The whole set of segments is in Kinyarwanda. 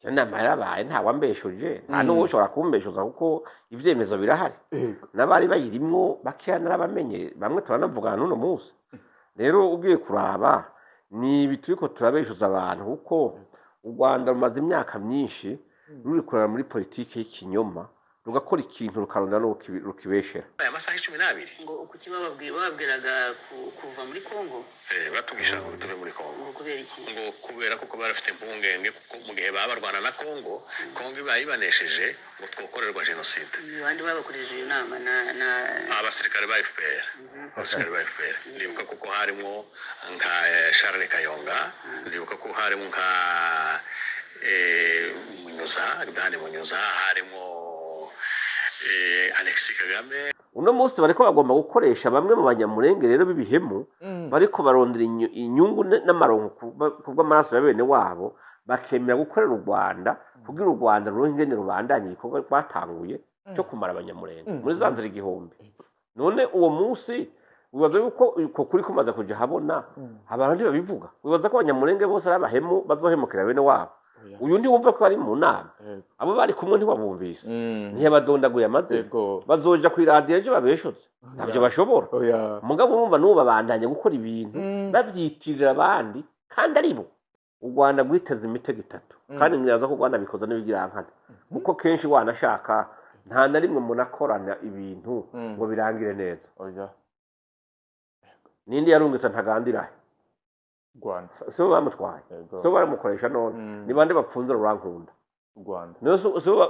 iyo nama yarabaye nta wambeshuje nta n'uwo ushobora kumbeshuza kuko ivyemezo birahari n'abari bayirimwo bakeya narabamenye bamwe turanavugana n'uno munsi rero ugiye kuraba ni ibi turiko turabeshuza abantu kuko u Rwanda rumaze imyaka myinshi rurikorera muri politiki y'ikinyoma rugakora ikintu rukarondera no rukibeshera aya masaha 12 ngo uko babwiraga kuva muri Kongo batugisha ngo tuve muri Kongo ngo kubera iki ngo kubera kuko barafite impungenge kuko mu gihe babarwana na Kongo bayibanesheje ngo twokorerwa genocide abandi babakoresheje iyo nama na abasirikare ba FPR abasirikare ba FPR ndibuka kuko harimo nka Charles Kayonga ndibuka ko harimo nka Munyuza harimo Alexis Kagame uno munsi bariko bagomba gukoresha bamwe mu banyamurenge rero bibihemu bariko barondera inyungu n'amaronko kubw'amaraso ya bene wabo bakemera gukorera u Rwanda kugira u Rwanda ruhingene rubandanye igikorwa rwatanguye cyo kumara abanyamurenge muri zanzira igihumbi none uwo munsi wibaza yuko uko kuri kumaze kuja habona abantu babivuga wibaza ko abanyamurenge bose ari abahemu bazohemukira bene wabo uyu ndi wumva ko ari mu nama abo bari kumwe ntibabumvise ntiyabadondaguye amaze bazoja ku radio ejo babeshotse ntabyo bashobora mugabo urumva nuba bandanye gukora ibintu bavyitirira abandi kandi aribo u Rwanda gwiteze imitego itatu kandi nyaza ko u Rwanda bikoze n'ibigirankana kuko kenshi wanashaka nta na rimwe munakorana ibintu ngo birangire neza nindi yarungitse ntagandira Rwanda so bamutwaye so baramukoresha none ni bande bapfunze rurankunda Rwanda no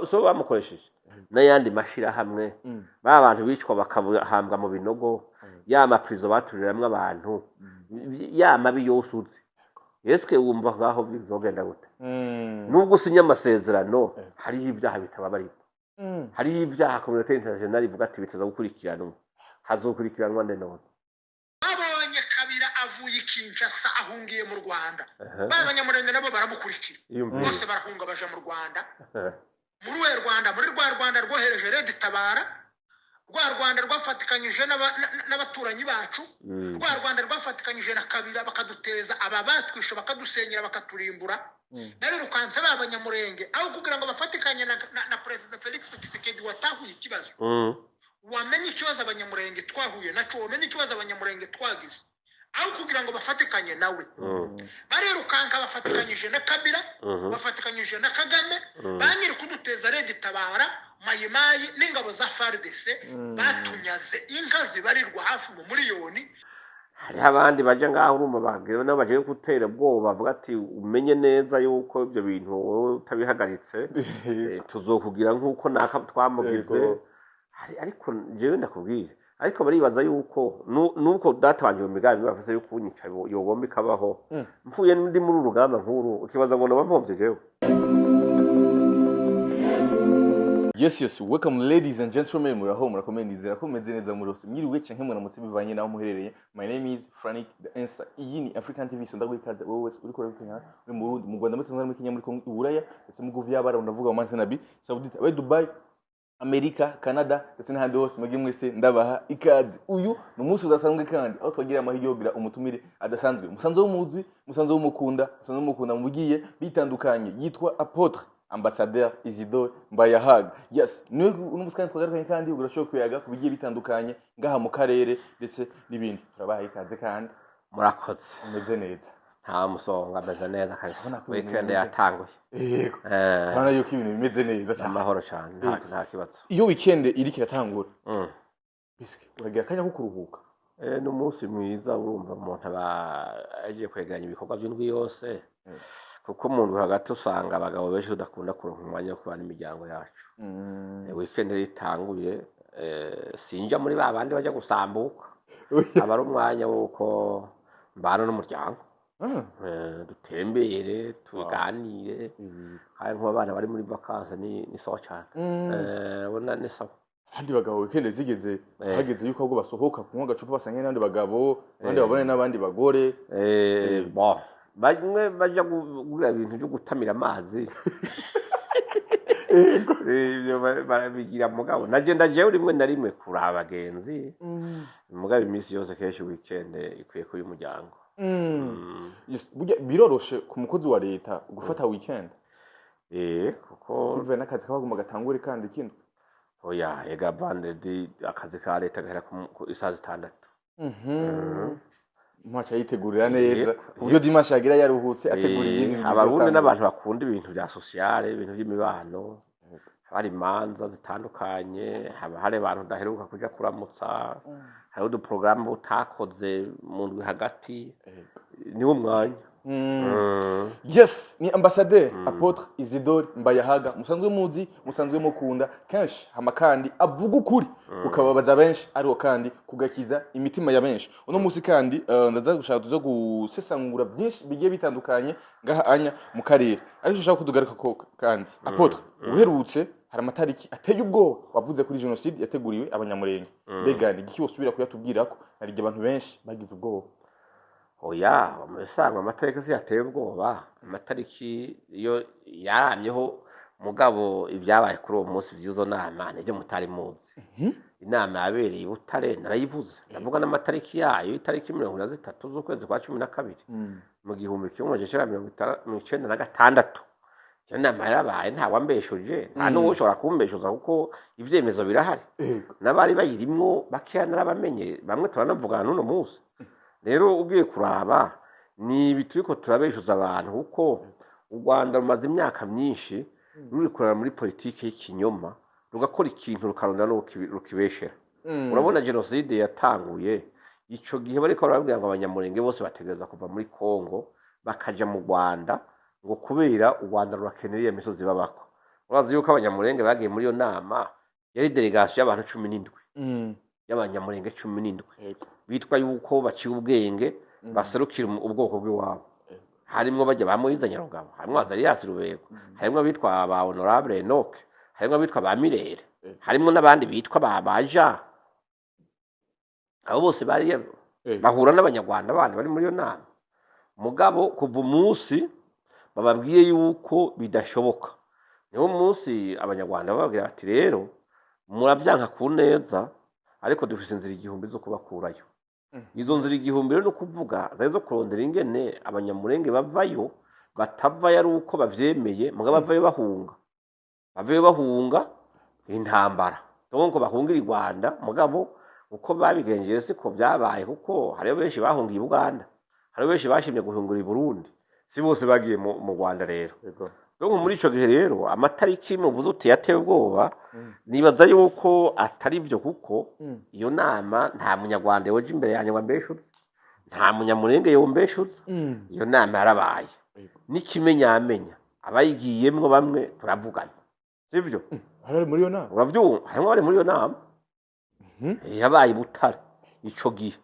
so bamukoresheje n'ayandi mashira hamwe ba bantu bicwa bakabahambwa mu binogo yama prizo baturiramwe abantu yama biyosutse eske wumva ngaho bizogenda gute nubwo usinya amasezerano hari ibyaha bitababarira hari ibyaha community international ivuga ati biteza gukurikiranwa hazokurikiranwa none avuye Kinshasa ahungiye mu Rwanda babanyamurenge nabo baramukurikira bose barahunga baje mu Rwanda muri we Rwanda muri rwa Rwanda rwohereje Red Tabara rwa Rwanda rwafatikanyije n'abaturanyi bacu rwa Rwanda rwafatikanyije na Kabira bakaduteza aba batwisha bakadusenyera bakaturimbura nari rukanze babanyamurenge aho kugira ngo bafatikanye na President Felix Tshisekedi watahuye ikibazo wamenye ikibazo abanyamurenge twahuye naco wamenye ikibazo abanyamurenge twagize aho kugira ngo bafatikanye nawe barirukanka bafatikanyije na Kabila bafatikanyije na Kagame banyiri kuduteza Red Tabara Mayimayi n'ingabo za FARDC batunyaze inka zibarirwa hafi mu miliyoni hari abandi baje ngaho urumva bagire nabo baje gutera bwoba bavuga ati umenye neza yuko ibyo bintu wowe utabihagaritse tuzokugira nkuko naka twamugize ariko jewe ndakubwira ariko baribaza yuko nuko datanje mu migambi bafise yuko unyica yogomba ikabaho mfuye ndi muri urugamba nkuru ukibaza ngo nabampovye jewe. Yes, welcome ladies and gentlemen, muraho murakomendizera ko meze neza murose mwiriwe canke muramutse bivanye naho muherereye. My name is Frank the Answer. Iyi ni African TV, so ndagwikaze wowe uri kora Kenya, uri mu Burundi, mu Rwanda, muri Tanzania, muri Kenya, muri Kongo, Iburaya, ndetse mu Guvi y'abara ndavuga mu Nabi, Saudi Arabia, Dubai, Amerika, Canada, ndetse n'ahandi hose mwege mwese ndabaha ikaze. Uyu ni umunsi udasanzwe kandi aho twagira amahirwe yo kugira umutumire adasanzwe. Musanze w'umuzwi, musanze w'umukunda, musanze w'umukunda mugiye bitandukanye. Yitwa Apotre Ambassadeur Isidore Mbayahaga. Yes, ni umusikani twagarukanye kandi urashobora kuyaga kubigiye bitandukanye ngaha mu karere ndetse n'ibindi. Turabaha ikaze kandi murakoze. Umeze neza. Nta musonga ameze neza kabisa. Weekend yatanguye. Yego. Tubona yuko ibintu bimeze neza cyane. Amahoro cyane nta kibazo. Iyo weekend iri kiratangura. Biske uragira kanya ko kuruhuka. Ni umunsi mwiza urumva umuntu agiye kwegeranya ibikorwa by'indwi yose. Kuko umuntu hagati usanga abagabo benshi udakunda kuronka umwanya wo kubana imiryango yacu. Weekend ritanguye sinja muri babandi bajya gusambuka. Abari umwanya wuko mbana n'umuryango. Dutembere tuganire kandi nk'abana bari muri vacances ni sawa cyane ubona ni sawa handi bagabo weekend zigeze hageze yuko ahubwo basohoka kunywa agacupa basanga n'abandi bagabo abandi babone n'abandi bagore bon bamwe baje gura ibintu byo gutamira amazi ibyo barabigira mugabo naje rimwe na rimwe kuri abagenzi mugabo iminsi yose kenshi weekend ikwiye kuri umuryango. Biroroshe ku mukozi wa leta gufata weekend kuko bivuye n'akazi kagomba gatangure kandi kino oya ega bandedi akazi ka leta gahera ku isaha 6. Mwacha yitegurira neza uburyo Dimanche yagira yaruhutse ategura iyindi abarundi n'abantu bakunda ibintu bya sociale ibintu by'imibano hari imanza zitandukanye haba hari abantu ndaheruka kuja kuramutsa hari udu programme utakoze mu ndwi hagati niwo mwanya yes ni ambassadeur Apotre Isidore Mbayahaga musanzwe muzi musanzwe mukunda kenshi hama kandi avuga ukuri ukababaza benshi ariho kandi kugakiza imitima ya benshi uno musi kandi ndaza gushaka tuzo gusesangura byinshi bigiye bitandukanye ngaha anya mu karere ariko ushaka kudugaruka ko kandi Apotre uherutse hari amatariki ateye ubwo wavuze kuri genocide yateguriwe abanyamurenge begani iki wasubira kuyatubwira ko ari abantu benshi bagize ubwoba oya umusanga amatariki si yateye ubwoba amatariki iyo yaramyeho mugabo ibyabaye kuri uwo munsi byuzo nama nje mutari muzi inama yabereye i Butare narayivuze ndavuga n'amatariki yayo itariki 23 z'ukwezi kwa 12 mu gihumbi 1996 iyo nama yarabaye nta wambeshuje nta n'uwo ushobora kumbeshuza kuko ivyemezo birahari n'abari bayirimwo bakiya narabamenye bamwe turanavugana n'uno munsi rero ugiye kuraba ni bituriko turabeshuza abantu kuko u Rwanda rumaze imyaka myinshi ruri kurara muri politike y'ikinyoma rugakora ikintu rukarunda no rukibeshera urabona genocide yatanguye ico gihe bariko barabwira ngo abanyamurenge bose bategereza kuva muri Kongo bakaja mu Rwanda ngo kubera u Rwanda rurakeneye imisozi babako urazi yuko abanyamurenge bagiye muri yo nama yari delegation y'abantu 17 y'abanyamurenge 17 bitwa yuko baciye ubwenge baserukira ubwoko bw'iwabo harimo bajya bamuyiza Nyarugabo harimo Azarias Rubego harimo bitwa ba Honorable Enoch harimo bitwa ba Mirere harimo nabandi bitwa babaja abo bose bari bahura n'abanyarwanda bandi bari muri yo nama mugabo kuva umunsi bababwiye yuko bidashoboka niwo munsi abanyarwanda bababwira ati rero muravyanka ku neza ariko dufise inzira igihumbi zo kubakurayo izo nzira igihumbi rero no kuvuga zazo kurondera ingene abanyamurenge bavayo batava yari uko bavyemeye mugabo bavayo bahunga intambara donc bahungira i Rwanda mugabo uko babigenjeje siko byabaye kuko hari benshi bahungiye Uganda hari benshi bashimye guhungura i Burundi si bose bagiye mu Rwanda rero donc muri ico gihe rero amatariki mu buzuti yatewe ubwoba nibaza yuko atari byo kuko iyo nama nta munyarwanda yoje imbere yanyu wambeshutse nta munyamurenge yombeshutse iyo nama yarabaye n'ikimenyamenya abayigiyemwo bamwe turavugana sivyo hari muri yo nama uravyumva harimo bari muri iyo nama yabaye Butare ico gihe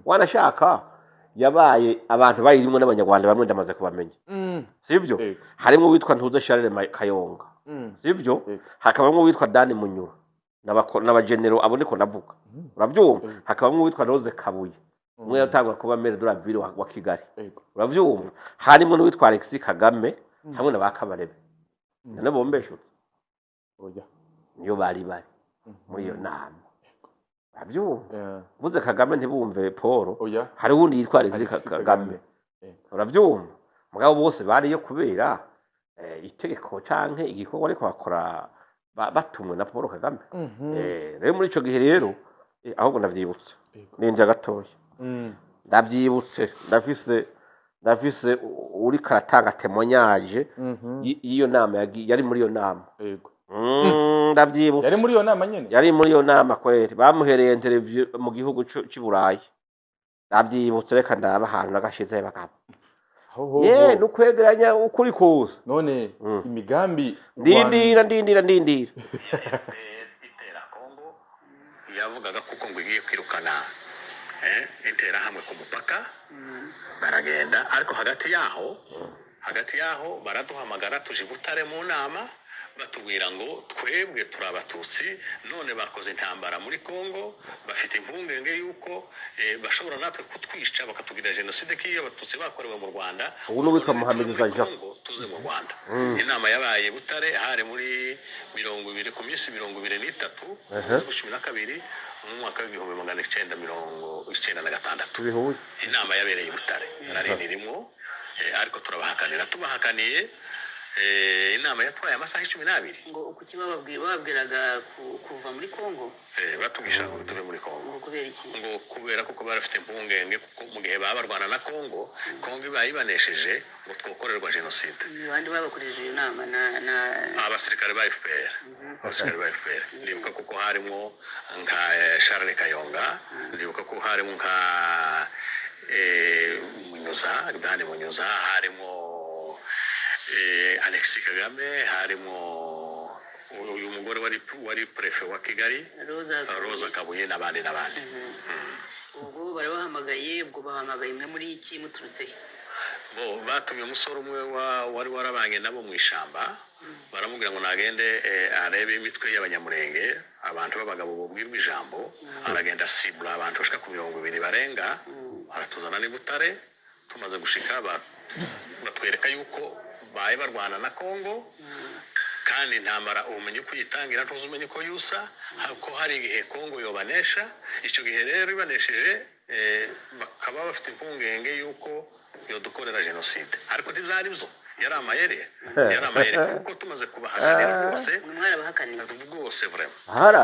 wanashaka yabaye abantu bayirimo n'abanyarwanda bamwe ndamaze kubamenya sivyo harimo witwa Ntuze Charles Kayonga sivyo hakabamo witwa Dani Munyura n'abagenero abo niko navuga uravyumva hakabamo witwa Rose Kabuye umwe yatangwa kuba maire de la ville wa Kigali uravyumva harimo n'uwitwa Alexis Kagame hamwe n'abakabarebe nanabombesho oya niyo bari muri iyo nama uravyumva vuze Kagame ntibumve Paul hari wundi yitwa Alexis Kagame uravyumva mugabo bose bariyo kubera itegeko canke igikorwa ariko bakora batumwe na Paul Kagame rero muri ico gihe rero ahubwo ndavyibutse ninja gatoya ndavyibutse ndafise uri karatanga témoignage iyo nama yari muri iyo nama ndavyibutse yari muri iyo nama nyene yari muri iyo nama kweri bamuhereye interview mu gihugu cy'Iburayi ndavyibutse reka ndaba ahantu nagashize bakaba nukwegeranya ukuri kose none imigambi ndindira itera Kongo yavugaga kuko ngo igiye kwirukana intera hamwe ku mupaka baragenda ariko hagati yaho baraduhamagara tuje Butare mu nama batubwira ngo twebwe turabatutsi none bakoze intambara muri Kongo bafite impungenge yuko bashobora natwe kutwisha bakatugira genocide kiyo abatutsi bakorewe mu Rwanda ubu n'uwitwa Mohamed Zaja tuze mu Rwanda inama yabaye Butare hari muri 20 ku minsi 23 12 mu mwaka wa 1996 inama yabereye Butare nari nirimo ariko turabahakaniye inama yatwaye amasaha 12 ngo kuki bababwiraga kuva muri Kongo batugisha ngo tuve muri Kongo ngo kubera iki ngo kubera kuko barafite impungenge kuko mu gihe babarwana na Kongo ibayibanesheje ngo twokorerwa genocide abandi babakoresheje inama na abasirikare ba FPR ndibuka kuko harimo nka Charles Kayonga ndibuka ko harimo nka Munyuza harimo Alexis Kagame harimo uyu mugore wari prefet wa Kigali Rosa Kabuye n'abandi ubwo barabahamagaye imwe muri iki muturutse bo batumye umusore umwe wari warabanye nabo mu ishamba baramubwira ngo nagende arebe imitwe y'abanyamurenge abantu b'abagabo bubwirwa ijambo aragenda sibura abantu bashika ku 200 barenga aratuzana ni Butare tumaze gushika batwereka yuko baye barwana na Kongo kandi ntambara ubumenyi kuyitangira tuzumenye ko yusa ko hari igihe Kongo yobanesha icyo gihe rero ibanesheje bakaba bafite impungenge yuko yodukorera genocide ariko ntibyari byo yari amayere kuko tumaze kubahakanira rwose mwarabahakanira rwose vraiment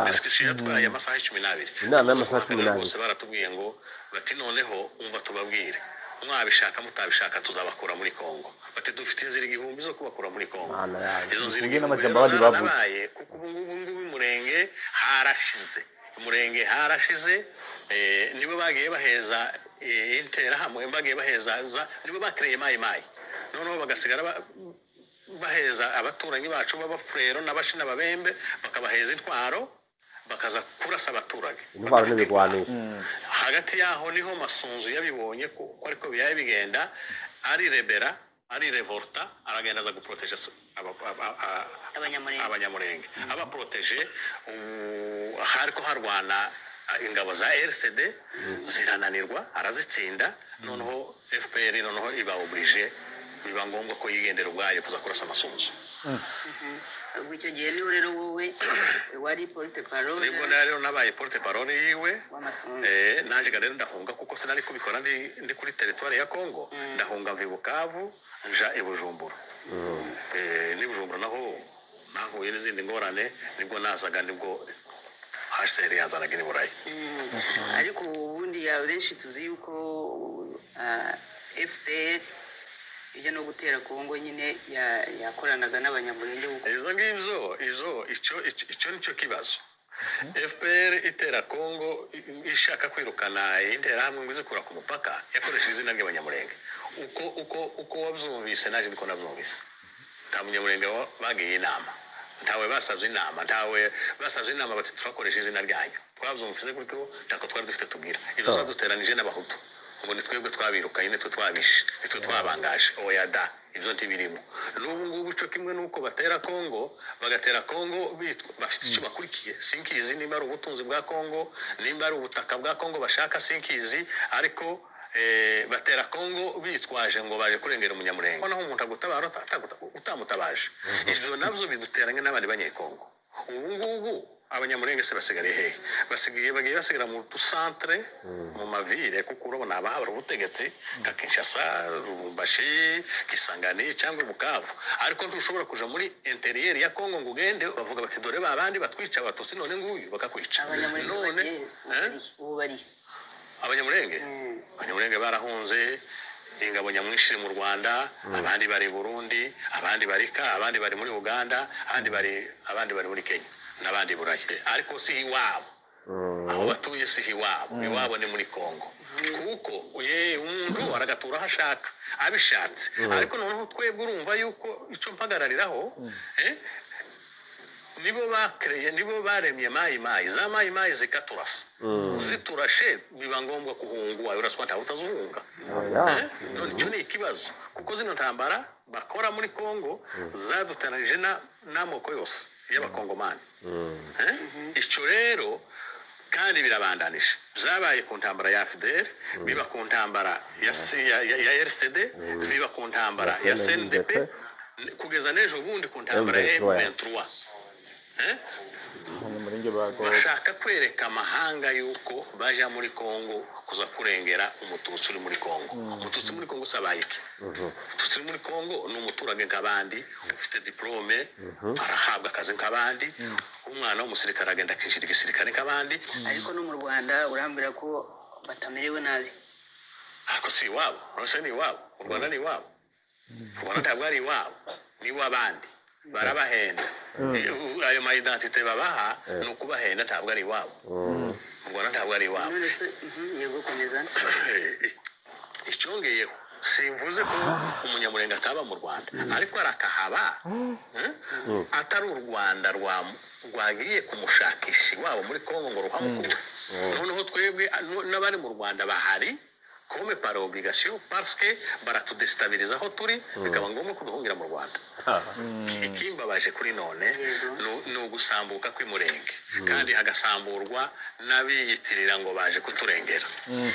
discussion yatwaye amasaha 12 inama y'amasaha 12 rwose baratubwiye ngo bati noneho umva tubabwire mwabishaka mutabishaka tuzabakura muri Kongo bati dufite inzira igihumbi zo kubakura muri Kongo izo nzira nabaye kuko ubu murenge harashize nibo bagiye baheza intera hamwe bagiye baheza nibo bakreye mayi noneho bagasigara baheza abaturanyi bacu b'abafrero n'abashina babembe bakabaheza intwaro bakaza kurasa abaturage hagati yaho niho Masunzu yabibonye ko ariko biyaye bigenda ari revolta aragenda za guproteger abanyamurenge abaproteger hariko harwana ingabo za RCD zirananirwa arazitsinda noneho FPR noneho iba oblige biba ngombwa ko yigendera ubwayo kuza kurasa Masunzu ubwo icyo gihe niho rero wowe wari porte parole nibwo rero nabaye porte parole yiwe w'Amasunzu naje rero ndahunga kuko sinari kubikora ndi kuri territoire ya Kongo ndahunga mvi Bukavu nja i Bujumbura ni Bujumbura naho n'izindi ngorane nibwo nazaga nibwo HCR yazanaga ni Burayi ariko ubundi benshi tuzi yuko FPR ijya no gutera Kongo nyine yakoranaga n'abanyamurenge icyo nicyo kibazo FPR itera Kongo ishaka kwirukana intera hamwe ngo izikura ku mupaka yakoresheje izina ry'abanyamurenge uko wabyumvise naje niko nabyumvise nta munyamurenge bagiye inama ntawe basabye inama bati twakoresha izina ryanyu twabyumvise gutyo ntako twari dufite tubwira ibyo zaduteranije n'abahutu ngo ni twebwe twabirukanye nitwe twabishe nitwe twabangaje oya da ibyo ntibirimo n'ubu ngubu cyo kimwe nuko bagatera Kongo bafite icyo bakurikiye sinkizi nimba ari ubutunzi bwa Kongo nimba ari ubutaka bwa Kongo bashaka sinkizi ariko batera Kongo bitwaje ngo baje kurengera umunyamurenge naho umuntu agutabara utamutabaje ivyo nabyo biduteranye n'abandi banyekongo ubu ngubu abanyamurenge se basigariye hehe bagiye basigara mu centre mu mavire kuko urabona abahabara ubutegetsi nka Kinshasa Lubumbashi Kisangani cyangwa Bukavu ariko ntushobora kuja muri interieur ya Kongo ngo ugende bavuga bati dore babandi batwica abatusi none nguyu bakakwica none ubu bari abanyamurenge barahunze ingabo nyamwinshi mu Rwanda abandi bari Burundi abandi bari muri Uganda abandi bari muri Kenya n'abandi Burayi ariko si iwabo aho batuye si iwabo ni muri Kongo kuko umuntu aragatura hashaka abishatse ariko noneho twebwe urumva yuko icyo mpagarariraho nibo baremye mayi za mayi zikaturasa ziturashe biba ngombwa kuhungwa uraswa ntawe utazunga none cyo ni ikibazo kuko zino ntambara bakora muri Kongo zadutanije n'amoko yose y'abakongomani icyo rero kandi birabandanije byabaye ku ntambara ya FDL biba ku ntambara ya RCD biba ku ntambara ya CNDP kugeza n'ejo bundi ku ntambara ya M23 abanyamurenge bago bashaka kwereka amahanga yuko baja muri Kongo kuza kurengera umututsi uri muri Kongo. Umututsi muri Kongo sabaye iki? Umututsi uri muri Kongo ni umuturage nk'abandi ufite diplome, arahabwa akazi nk'abandi, umwana w'umusirikare agenda akishira igisirikare nk'abandi. ariko no mu Rwanda urambwira ko batamerewe nabi. Ariko si iwabo, rwose ni iwabo, u Rwanda ni iwabo. U Rwanda ntabwo ari iwabo, ni iw'abandi. Barabahenda. Ayo ma identite babaha ni ukubahenda, ntabwo ari iwabo. U Rwanda ntabwo ari iwabo. None se yego komeza. Icyongeyeho simvuze ko umunyamurenge ataba mu Rwanda, ariko arakahaba atari u Rwanda rwagiye kumushakisha iwabo muri Kongo ngo ruhamukure. Noneho twebwe n'abari mu Rwanda bahari comme par obligation parce que baratudestabiliza aho turi, bikaba ngombwa kuduhungira mu Rwanda. Ikimbabaje kuri none ni ugusambuka kw'imurenge, kandi hagasamburwa n'abiyitirira ngo baje kuturengera.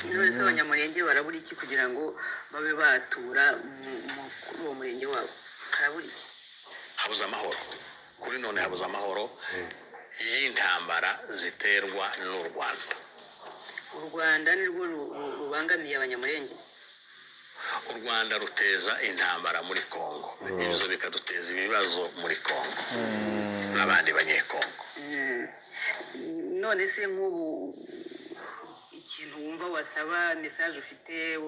None se abanyamurenge barabura iki kugira ngo babe batura muri uwo murenge wabo? Harabura iki? Habuze amahoro kuri none, habuze amahoro y'intambara ziterwa n'u Rwanda. U Rwanda nirwo rubangamiye abanyamurenge. U Rwanda ruteza intambara muri Kongo, ibyo bikaduteza ibibazo muri Kongo n'abandi banyekongo. None se nk'ubu ikintu wumva wasaba, message ufite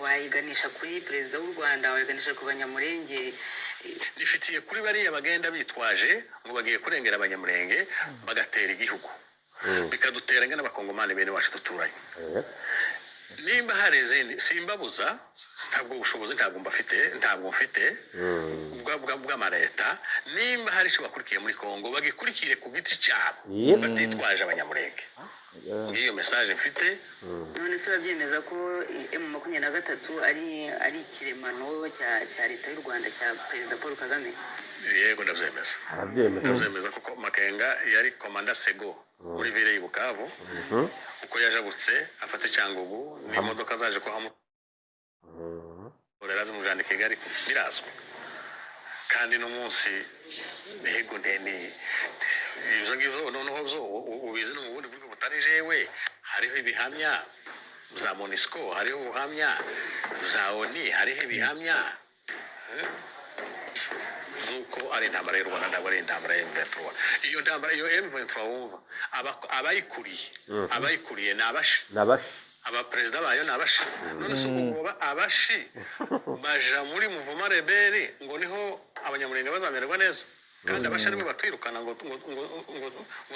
wayiganisha kuri perezida w'u Rwanda, wayiganisha ku banyamurenge? Rifitiye kuri bariya bagenda bitwaje ngo bagiye kurengera abanyamurenge bagatera igihugu, bikadutera n'abakongomani bene wacu duturanye. Nimba hari izindi simbabuza, ntabwo ubushobozi ntabwo mfite bw'amareta. Nimba hari icyo bakurikiye muri Kongo bagikurikire ku giti cyabo, batitwaje abanyamurenge. Ngiyo message mfite. None se babyemeza ko M23 ari ikiremano cya leta y'u Rwanda, cya perezida Paul Kagame? Yego ndabyemeza. Ndabyemeza kuko Makenga yari komanda Sego muri ville y'u Bukavu, uko yajabutse afata Cyangugu n'imodoka zaje ko hamu oreraza mujana Kigali birazwe. Kandi no munsi ntego ndeni izo ngizo noneho byo ubizi no mu bundi buryo butari jewe. Hariho ibihamya za Monisco, hariho ubuhamya za ONU, hariho ibihamya zuko ari intambara y'u Rwanda, ntabwo ari intambara ya M23. Iyo ntambara iyo M23 wumva abayikuriye nabashi abaperezida bayo nabashi. None se ubwo abashi baja muri muvuma rebeli ngo niho abanyamurenge bazamererwa neza, kandi abashi aribo batwirukana ngo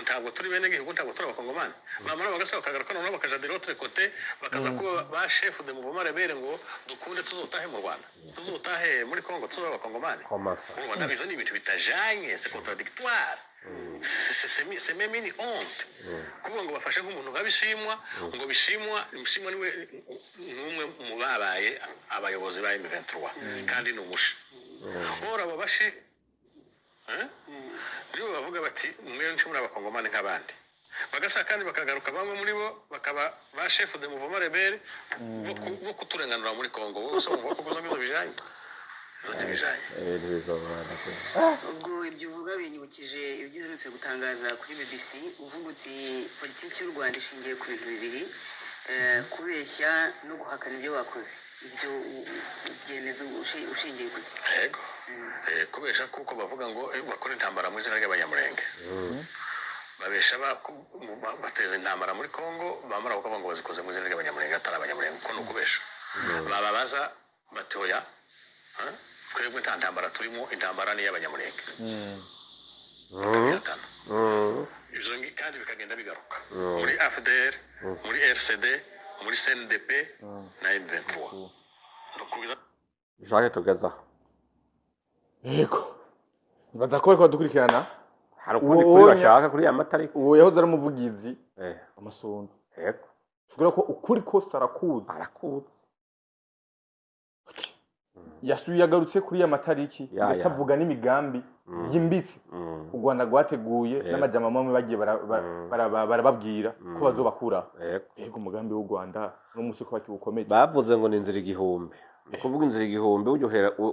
ntabwo turi bene gihugu, ntabwo turi abakongomani. Bamara bagasaba kagaruka noneho bakaja de l'autre côté, bakaza kuba ba chef de muvuma rebeli ngo dukunde tuzotahe mu Rwanda, tuzotahe muri Kongo, tuzoba abakongomani. Urumva nabyo ni ibintu bitajanye, c'est contradictoire. C'est même une honte kuvuga ngo bafashe nk'umuntu nk'abishimwa, ngo bishimwa niwe n'umwe mu babaye abayobozi ba M23, kandi ni umushi. Ora babashi nibo bavuga bati mwe nshimura abakongomani nk'abandi, bagasa kandi bakagaruka bamwe muri bo bakaba ba chef de mouvement rebelle bo kuturenganura muri Kongo. Bose ngo kubuza ngo bijanye ubwo ibyo uvuga binyibukije ibyo uherutse gutangaza kuri BBC, uvuga uti politiki y'u Rwanda ishingiye ku bintu bibiri: kubeshya no guhakana ibyo bakoze. Ibyo byemeza ushingiye ku ki? Yego, kubeshya kuko bavuga ngo bakora intambara mu izina ry'abanyamurenge, babesha bateza intambara muri Kongo, bamara kuvuga ngo bazikoze mu izina ry'abanyamurenge atari abanyamurenge, kuko no kubesha. Bababaza batoya twebwe nta ntambara turimo, intambara ni y'abanyamurenge. Ibyo kandi bikagenda bigaruka muri AFDR, muri RCD, muri CNDP na M23. Jacques tugezaho. Yego, nibaza ko bariko badukurikirana. Hari ukundi kuri bashaka kuri ya matariki. Uwo yahoze ari umuvugizi amasunzu. Yego, shugura ko ukuri kose arakuzi. Yasuye yagarutse kuri ya matariki ndetse avuga n'imigambi yimbitse u Rwanda rwateguye n'amajama mamwe bagiye barababwira ko bazobakura. Yego, umugambi w'u Rwanda no musi ko bakibukomeye. Bavuze ngo ni inzira igihumbi. Kuvuga inzira igihumbi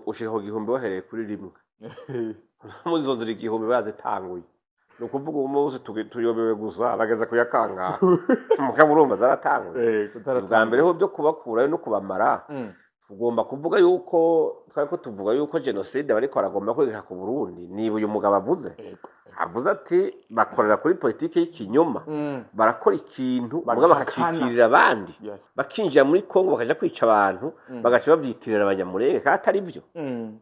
ushikaho igihumbi wahereye kuri rimwe. Mu izo nzira igihumbi bazitanguye. ni ukuvuga uwo munsi tuyobewe gusa bageze kuyakangaha mugabo urumva zaratanguye bwa mbere ho byo kubakurayo no kubamara tugomba kuvuga yuko twari ko tuvuga yuko jenoside bariko baragomba kwegeka ku Burundi niba uyu mugabo avuze ati bakorera kuri politiki y'ikinyoma barakora ikintu bamwe bakakikirira abandi bakinjira muri Kongo bakaja kwica abantu bagaca babyitirira abanyamurenge kandi atari byo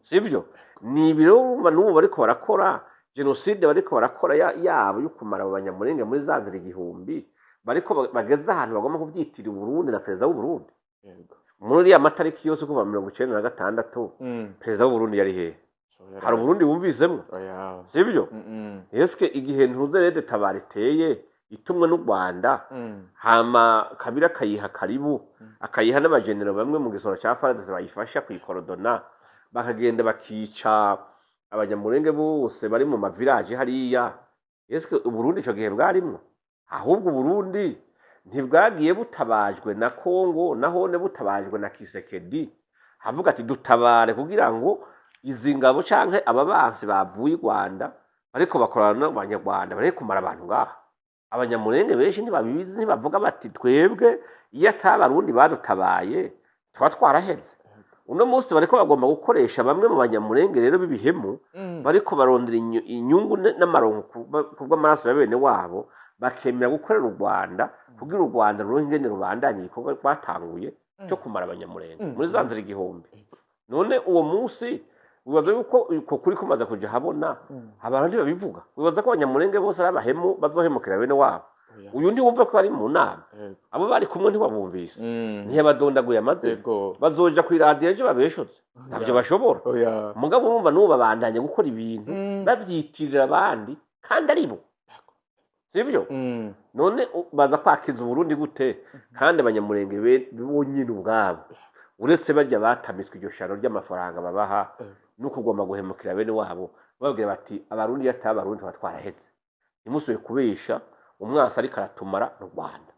sivyo ni ibiro n'ubu bariko barakora jenoside bariko barakora yabo yo kumara abanyamurenge muri zanzira igihumbi bariko bageze ahantu bagomba kubyitira Burundi na perezida w'u Burundi muri ya matariki yose kuva 1996 perezida w'u Burundi yari hehe hari Burundi wumvisemwe sivyo eske igihe ntuzerede tabariteye itumwe n'u Rwanda hama Kabila kayiha karibu akayiha n'abagenero bamwe mu gisoro cya Faradese bayifasha kwikorodona bakagenda bakica abanyamurenge bose bari mu mavilaje hariya eske Burundi ico gihe bwarimwo ahubwo Burundi ntibwagiye butabajwe na Kongo nahone butabajwe na Kisekedi havuga ati dutabare kugira ngo izi ngabo canke ababansi bavuye i Rwanda bariko bakorana n'abanyarwanda bariko kumara abantu ngaha abanyamurenge benshi ntibabizi ntibavuga bati twebwe iyo atabarundi badutabaye twaraheze uno munsi bariko bagomba gukoresha bamwe mu banyamurenge rero b'ibihemu bariko barondera inyungu n'amaronko kubw'amaraso ya bene wabo bakemera gukorera u Rwanda kugira u Rwanda ruhingene rubandanye igikorwa rwatanguye cyo kumara abanyamurenge muri zanzira igihumbi none uwo munsi wibaza yuko uko kuri kumaze kuja habona abantu babivuga wibaza ko abanyamurenge bose ari abahemu bazohemukira bene wabo uyu ndi wumva ko ari mu nama abo bari kumwe ntibabumvise ntiyabadondaguye amaze bazoja ku radio ejo babeshotse ntabyo bashobora mugabo urumva n'ubu babandanye gukora ibintu babyitirira abandi kandi ari bo sivyo none baza kwakiza Burundi gute kandi abanyamurenge bonyine ubwabo uretse bajya batamitswe iryo shano ry'amafaranga babaha nuko ugomba guhemukira bene wabo babwira bati abarundi yatabarundi batwarahetse nimusuye kubesha umwasa ariko aratumara mu Rwanda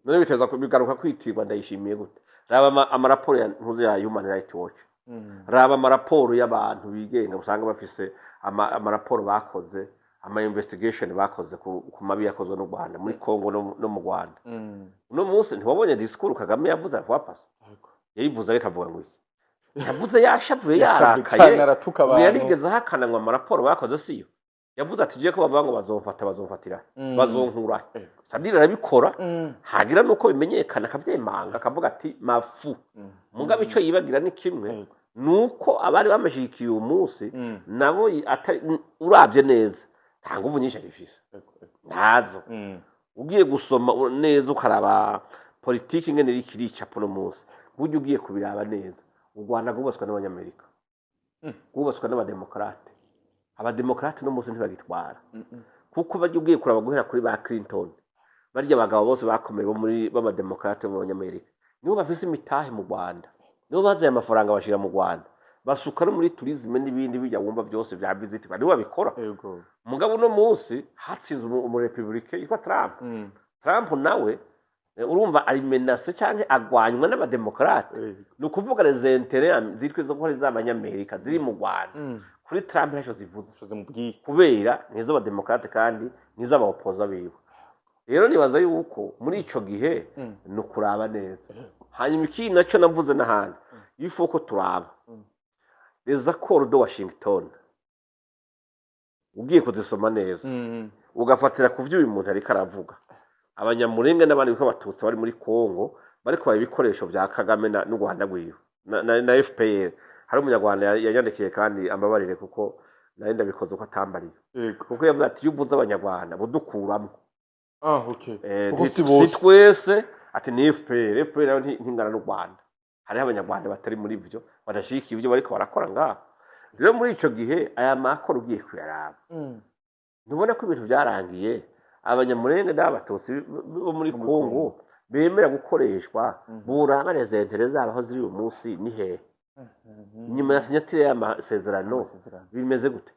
none biteza bigaruka kwitirwa ndayishimiye gute raba amaraporo ya ntuze ya Human Rights Watch raba amaraporo y'abantu bigenga usanga bafise amaraporo bakoze investigation bakoze ku mabi yakozwe n'u Rwanda muri Kongo no mu Rwanda uno munsi ntibabonye discours Kagame yavuze apapasa yayivuze ariko avuga ngo iki yavuze yashavuye yarakaye yarigeze hakananwa amaraporo bakoze siyo yavuze ati giye ko bavuga ngo bazomfatira bazonkura sadira arabikora hagira nuko bimenyekana akavyemanga akavuga ati mafu mugabe ico yibagira ni kimwe nuko abari bamashikiye uyu munsi nabo uravye neza nta nguvu nyinshi abifise ntazo ugiye gusoma neza ukaraba politiki ingene rikirica puno munsi buryo ugiye kubiraba neza u Rwanda rwubatswe n'abanyamerika rwubatswe n'abademokrate abademokrate no munsi ntibagitwara kuko bajya ugiye kuraba guhera kuri ba Clinton barya abagabo bose bakomeye bo muri b'abademokrate mu banyamerika nibo bafise imitahe mu Rwanda nibo bazaye amafaranga bashira mu Rwanda basuka no muri tourisme n'ibindi bijya wumva byose bya visit bari babikora mugabo no munsi hatsinze umurepublike yitwa Trump nawe urumva ari menace cyane agwanywa n'abademokrate no kuvuga les intérêts zitwe zo gukora z'abanyamerika ziri mu Rwanda kuri Trump ntacyo zivuze mubwiye kubera nizo abademokrate kandi nizo abaoppoza biwe rero nibaza yuko muri ico gihe no kuraba neza hanyuma iki nacyo navuze n'ahandi yifuko turaba les accords de Washington ugiye kuzisoma neza ugafatira ku byo uyu muntu ariko aravuga abanyamurenge n'abandi biko batutse bari muri Kongo bariko babikoresho bya Kagame n'u Rwanda gwiwe na FPR hari umunyarwanda yanyandikiye kandi ambabarire kuko nari ndabikoze uko atambariye kuko yavuze ati yubuza abanyarwanda budukuramo si twese ati ni FPR nayo ntingana n'u Rwanda hari abanyarwanda batari muri byo badashyigikiye ibyo bariko barakora ngaha rero muri ico gihe aya makoro ugiye kuyaraba ntubona ko ibintu byarangiye abanyamurenge n'abatutsi bo muri Kongo bemera gukoreshwa buraba les intérêts zabo aho ziri uyu munsi ni hehe nyuma ya sinyatire y'amasezerano bimeze gute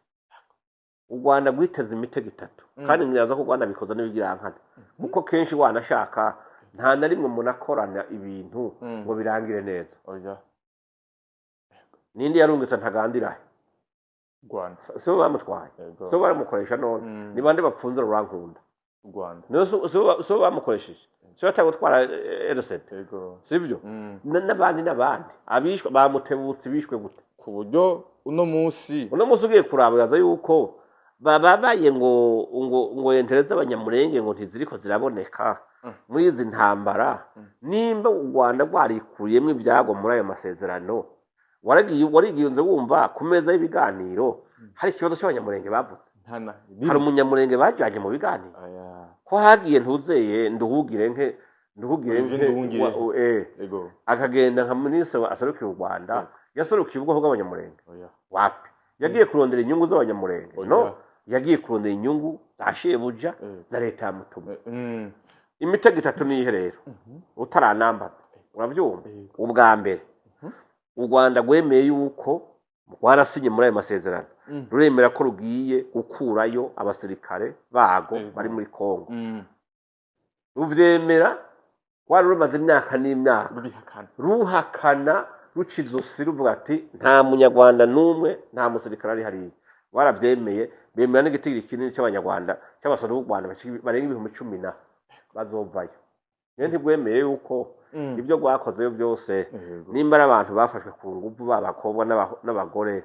u Rwanda gwiteze imitego itatu kandi ngiyaza ko u Rwanda bikoza n'ibigirankana kuko kenshi wanashaka nta na rimwe munakorana ibintu ngo birangire neza nindi yarungitse ntagandira Rwanda sibo bamutwaye Yego. sibo baramukoresha none ni bande bapfunze rurankunda Rwanda niyo sibo bamukoresheje sibo batanga gutwara RCT yego sibyo n'abandi abishwe bamutebutse bishwe gute ku buryo uno munsi ugiye kurabaza yuko babaye ngo entereza abanyamurenge ngo ntiziriko ziraboneka muri izi ntambara nimba u Rwanda rwarikuyemo ibyago muri ayo masezerano warigiyunze wumva ku meza y'ibiganiro hari ikibazo cy'abanyamurenge bavuze hari umunyamurenge bajyanye mu biganiro ko hagiye ntuzeye nduhugire akagenda nka minisitiri aserukira u Rwanda yaserukiye ubwoko bw'abanyamurenge wapi yagiye kurondera inyungu z'abanyamurenge no yagiye kurondera inyungu za shebuja na leta yamutumye imitego itatu niyihe rero utaranambaza urabyumva ubwa mbere u Rwanda rwemeye yuko rwarasinye muri ayo masezerano ruremera ko rugiye gukurayo abasirikare bago bari muri Kongo ruvyemera wari rumaze imyaka n'imyaka ruhakana ruca izosi ruvuga ati nta munyarwanda n'umwe nta musirikare ari hariya warabyemeye bemera n'igitigiri kinini cy'abanyarwanda cy'abasore b'u Rwanda barenga 10,000 bazovayo niyo ntigwemeye yuko ibyo rwakozeyo byose nimba ari abantu bafashwe ku nguvu b'abakobwa n'abagore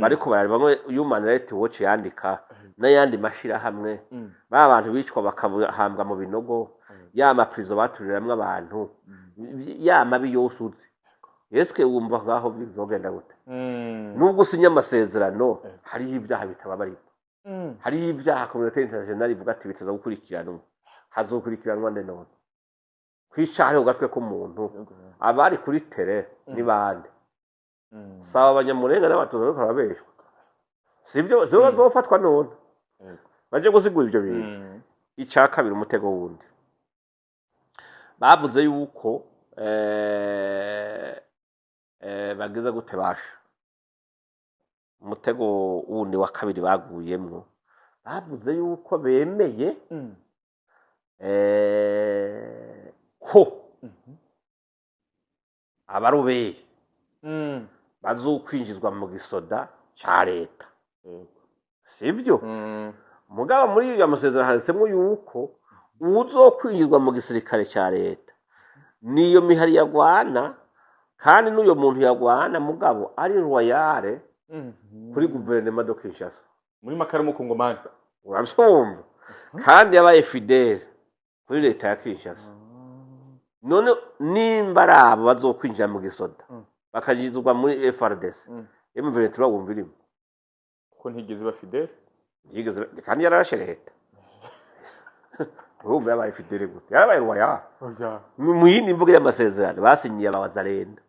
bariko bamwe Human Rights Watch yandika n'ayandi mashirahamwe ba bantu bicwa bakahambwa mu binogo yama prison baturiramwe abantu yama biyosutse eske wumva ngaho bizogenda gute nubwo usinya amasezerano hariho ibyaha bitababarira hariho ibyaha community international ivuga ati bitaza gukurikiranwa hazokurikiranwa none kwicara ugatwe ko umuntu abari kuri tere ni bande sawa abanyamurenge n'abatozo bariko barabeshwa sivyo zo bazofatwa none baje gusigura ibyo bintu icya kabiri umutego wundi bavuze yuko bageze gutebasha umutego wundi wa kabiri baguyemwo bavuze yuko bemeye ko abarubeye bazokwinjizwa mu gisoda cya leta sibyo mugabo muri iyo masezerano handitsemo yuko uzokwinjizwa mu gisirikare cya leta niyo mihari yagwana kandi n'uyo muntu yagwana mugabo ari royale kuri guverinoma de Kinshasa muri makara mu Kongomani urabyumva kandi yabaye fidele kuri leta ya Kinshasa none nimba ari abo bazokwinjira mu gisoda bakagizwa muri FRDC M23 wumvirimo ko ntigeze ba fidele yigeze kandi yarashe leta urumva yabaye fidele gute yarabaye royale mu yindi mvugo y'amasezerano basinyiye abazarenda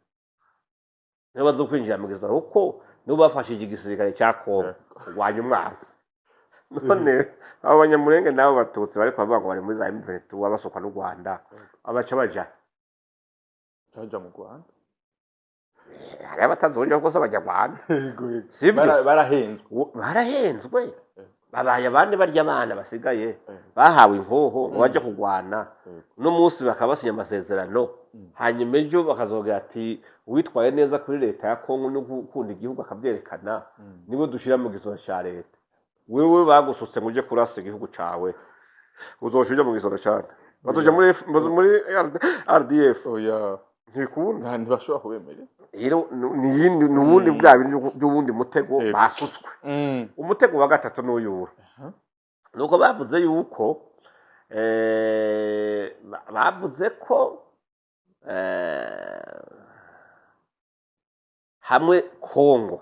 nibo bazokwinjira mu gisoda kuko nibo bafashije igisirikare cya Kongo kurwanya umwasi none abo banyamurenge nabo batutsi bari kuvuga ngo bari muri za M23 basohoka n'u Rwanda abaca baja mu Rwanda hari abatazonje ko abanyarwanda sibyo barahenzwe babaye abandi barya abana basigaye bahawe inkoho ngo bajye kurwana no munsi bakabasinya amasezerano hanyuma ejo bakazogera ati witwaye neza kuri leta ya Kongo no gukunda igihugu akabyerekana nibo dushira mu gisoda cya leta wewe bagusutse ngo uje kurasa igihugu cawe uzoshije mu gisoda cyane batoje muri RDF oya ntikunda ntibashobora kubemera rero niyindi nubundi bwa by'ubundi mutego basutswe umutego wa gatatu n'uyura nuko bavuze yuko bavuze ko hamwe Kongo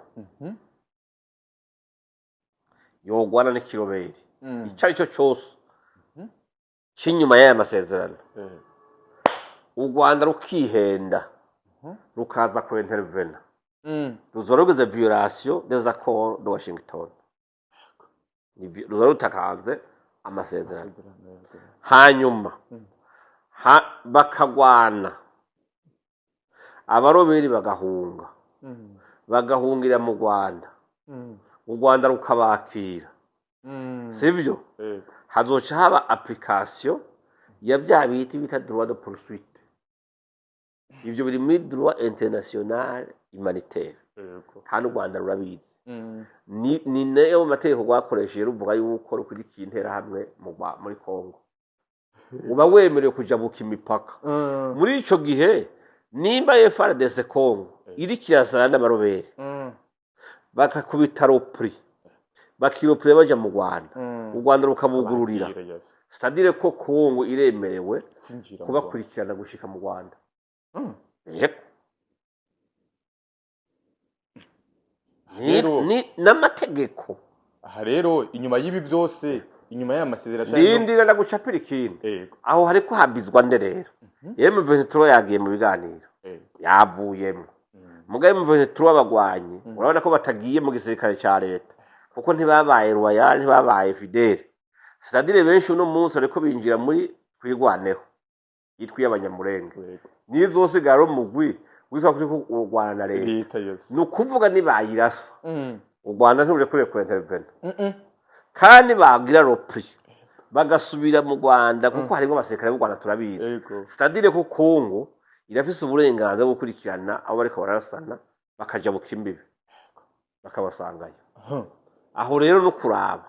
yogwana n'ikiroberi icyo ari cyo cyose cy'inyuma y'aya masezerano u Rwanda rukihenda rukaza ku intervena ruzorogeze violation des accords de Washington ruzorutakanze amasezerano hanyuma bakagwana abaroberi bagahungira mu Rwanda u Rwanda rukabakira sibyo hazoca haba application ya bya bita droit de poursuite ivyo biri muri droit international humanitaire kandi u Rwanda rurabizi ni nayo mategeko rwakoresheje ruvuga yuko rukurikiye interahamwe muri Kongo uba wemerewe kujabuka imipaka muri ico gihe nimba FARDC Kongo iri kirasana n'amarobere bakakubita ropri bakiropre baja mu Rwanda u Rwanda rukabugururira c'est-à-dire ko Kongo iremerewe kubakurikirana gushika mu Rwanda ni n'amategeko aha rero inyuma y'ibi byose inyuma y'amasezerano ndindira ndagucapira ikindi aho hari ko habizwa nde rero M23 yagiye mu biganiro yavuyemo mugaye M23 abagwanyi urabona ko batagiye mu gisirikare cya leta kuko ntibabaye royal ntibabaye fidèle c'est-à-dire benshi uno munsi ariko binjira muri kwigwaneho yitwiye abanyamurenge nizosigara mugwi witwa kuri u Rwanda leta nukuvuga nibayirasa u Rwanda ntuje kure ku intervene kandi bagira ropri bagasubira mu Rwanda kuko harimo abasirikare b'u Rwanda turabizi c'est-à-dire ko Kongo irafise uburenganzira bwo gukurikirana abo bariko bararasana bakaja bukimbibe bakabasangayo aho rero no kuraba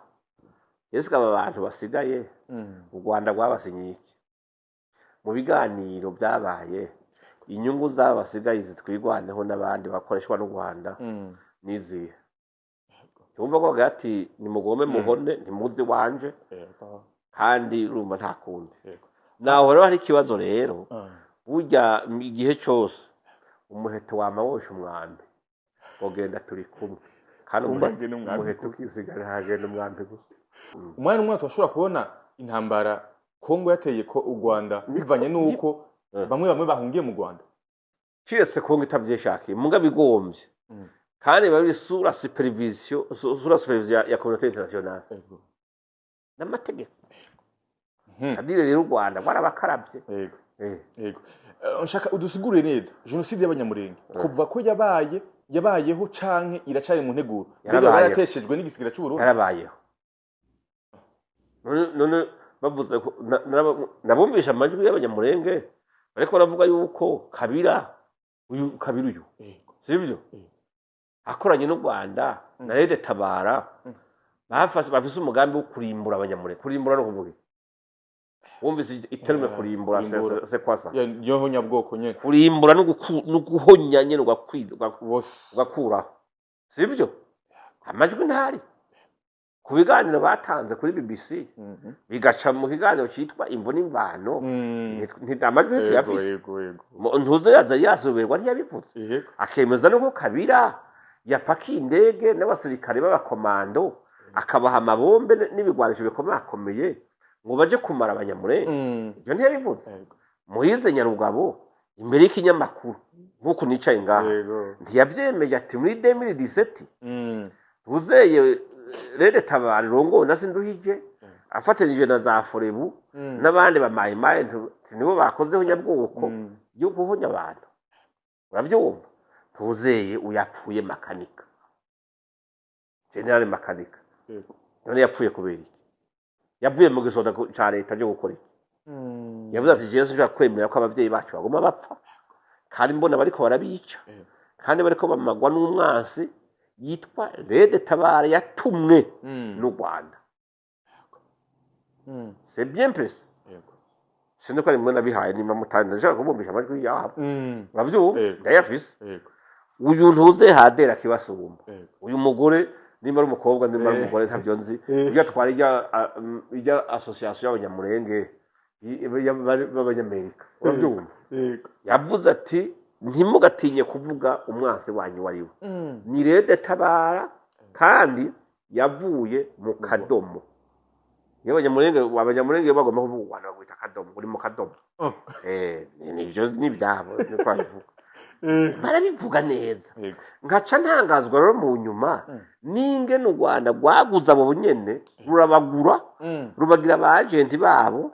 ese aba bantu basigaye u Rwanda rwabasinyiki mu biganiro byabaye inyungu z'aba basigaye zitwigwaneho n'abandi bakoreshwa n'u Rwanda nizihe tumva ko gati ni mugome muhone ntimuzi wanje kandi urumva nta kundi naho rero hari ikibazo rero burya igihe cyose umuheto wamawosha umwambi ogenda turi kumwe kandi umuheto ukisigara hagenda umwambi gusa umwana umwe twashobora kubona intambara Kongo yateye ko u Rwanda bivanye nuko bamwe bahungiye mu Rwanda kiretse Kongo itavyeshakiye muga bigombye kandi bari sura supervision ya communauté internationale n'amategeko adire rero u Rwanda barabakarabye yego nshaka udusigure neza jenoside y'abanyamurenge kuva ko yabayeho canke iracari mu nteguro yarateshejwe n'igisigara cy'u Burundi yarabayeho none bavuze nabumvisha amajwi y'abanyamurenge bariko baravuga yuko kabira uyu sibyo akoranye n'u Rwanda na Leta Tabara bafise umugambi wo kurimbura abanyamurenge kurimbura no kuvuga wumvise iterme kurimbura se kwasa yoho nyabwoko nyene kurimbura no guhonya nyene ugakura sibyo amajwi ntari ku biganiro batanze kuri BBC bigaca mu kiganiro cyitwa imvo n'imvano amajwi tuyafise ntuze yaza yasuberwa ntiyabivuze akemeza no ko kabira yapaki indege n'abasirikare b'abakomando akabaha amabombe n'ibigwanisho bikomakomeye ngo baje kumara abanyamurenge ibyo ntiyabivuze Moise Nyarugabo imbere y'ikinyamakuru nk'uko nicaye ngaha ntiyabyemeje ati muri 2017 tuzeye Leta Tabara rongo nasi nduhije afatanije na za Forebu n'abandi bamayimaye nibo bakozeho nyabwoko yo guhonya abantu uravyumva tuzeye uyapfuye makanika General makanika none yapfuye kubera iki yavuye mu gisoda ca leta cyo gukora iki yavuze ati Yesu cyo kwemera ko abavyeyi bacu bagoma bapfa kandi mbona bariko barabica kandi bariko bamagwa n'umwansi yitwa Leta Tabara yatumwe n'u Rwanda c'est bien précis siniko ari mwe nabihaye nimba mutanda nshaka kubumbisha amajwi yabo uravyumva ndayafise uyu ntuze hadera kibasumba uyu mugore nimba ari umukobwa nimba ari umugore ntavyo nzi iyo twari ijya association y'abanyamurenge b'abanyamerika uravyumva yavuze ati ntimugatinye kuvuga umwansi wanyu wariwe ni Leta Tabara kandi yavuye mu kadomo abanyamurenge bagomba kuvuga Rwanda bagwita kadomo uri mu kadomo nivyo nivyabo niko babivuga barabivuga neza ngaca ntangazwa rero mu nyuma n'ingene u Rwanda rwaguza abo bunyene rurabagura rubagira abagenti babo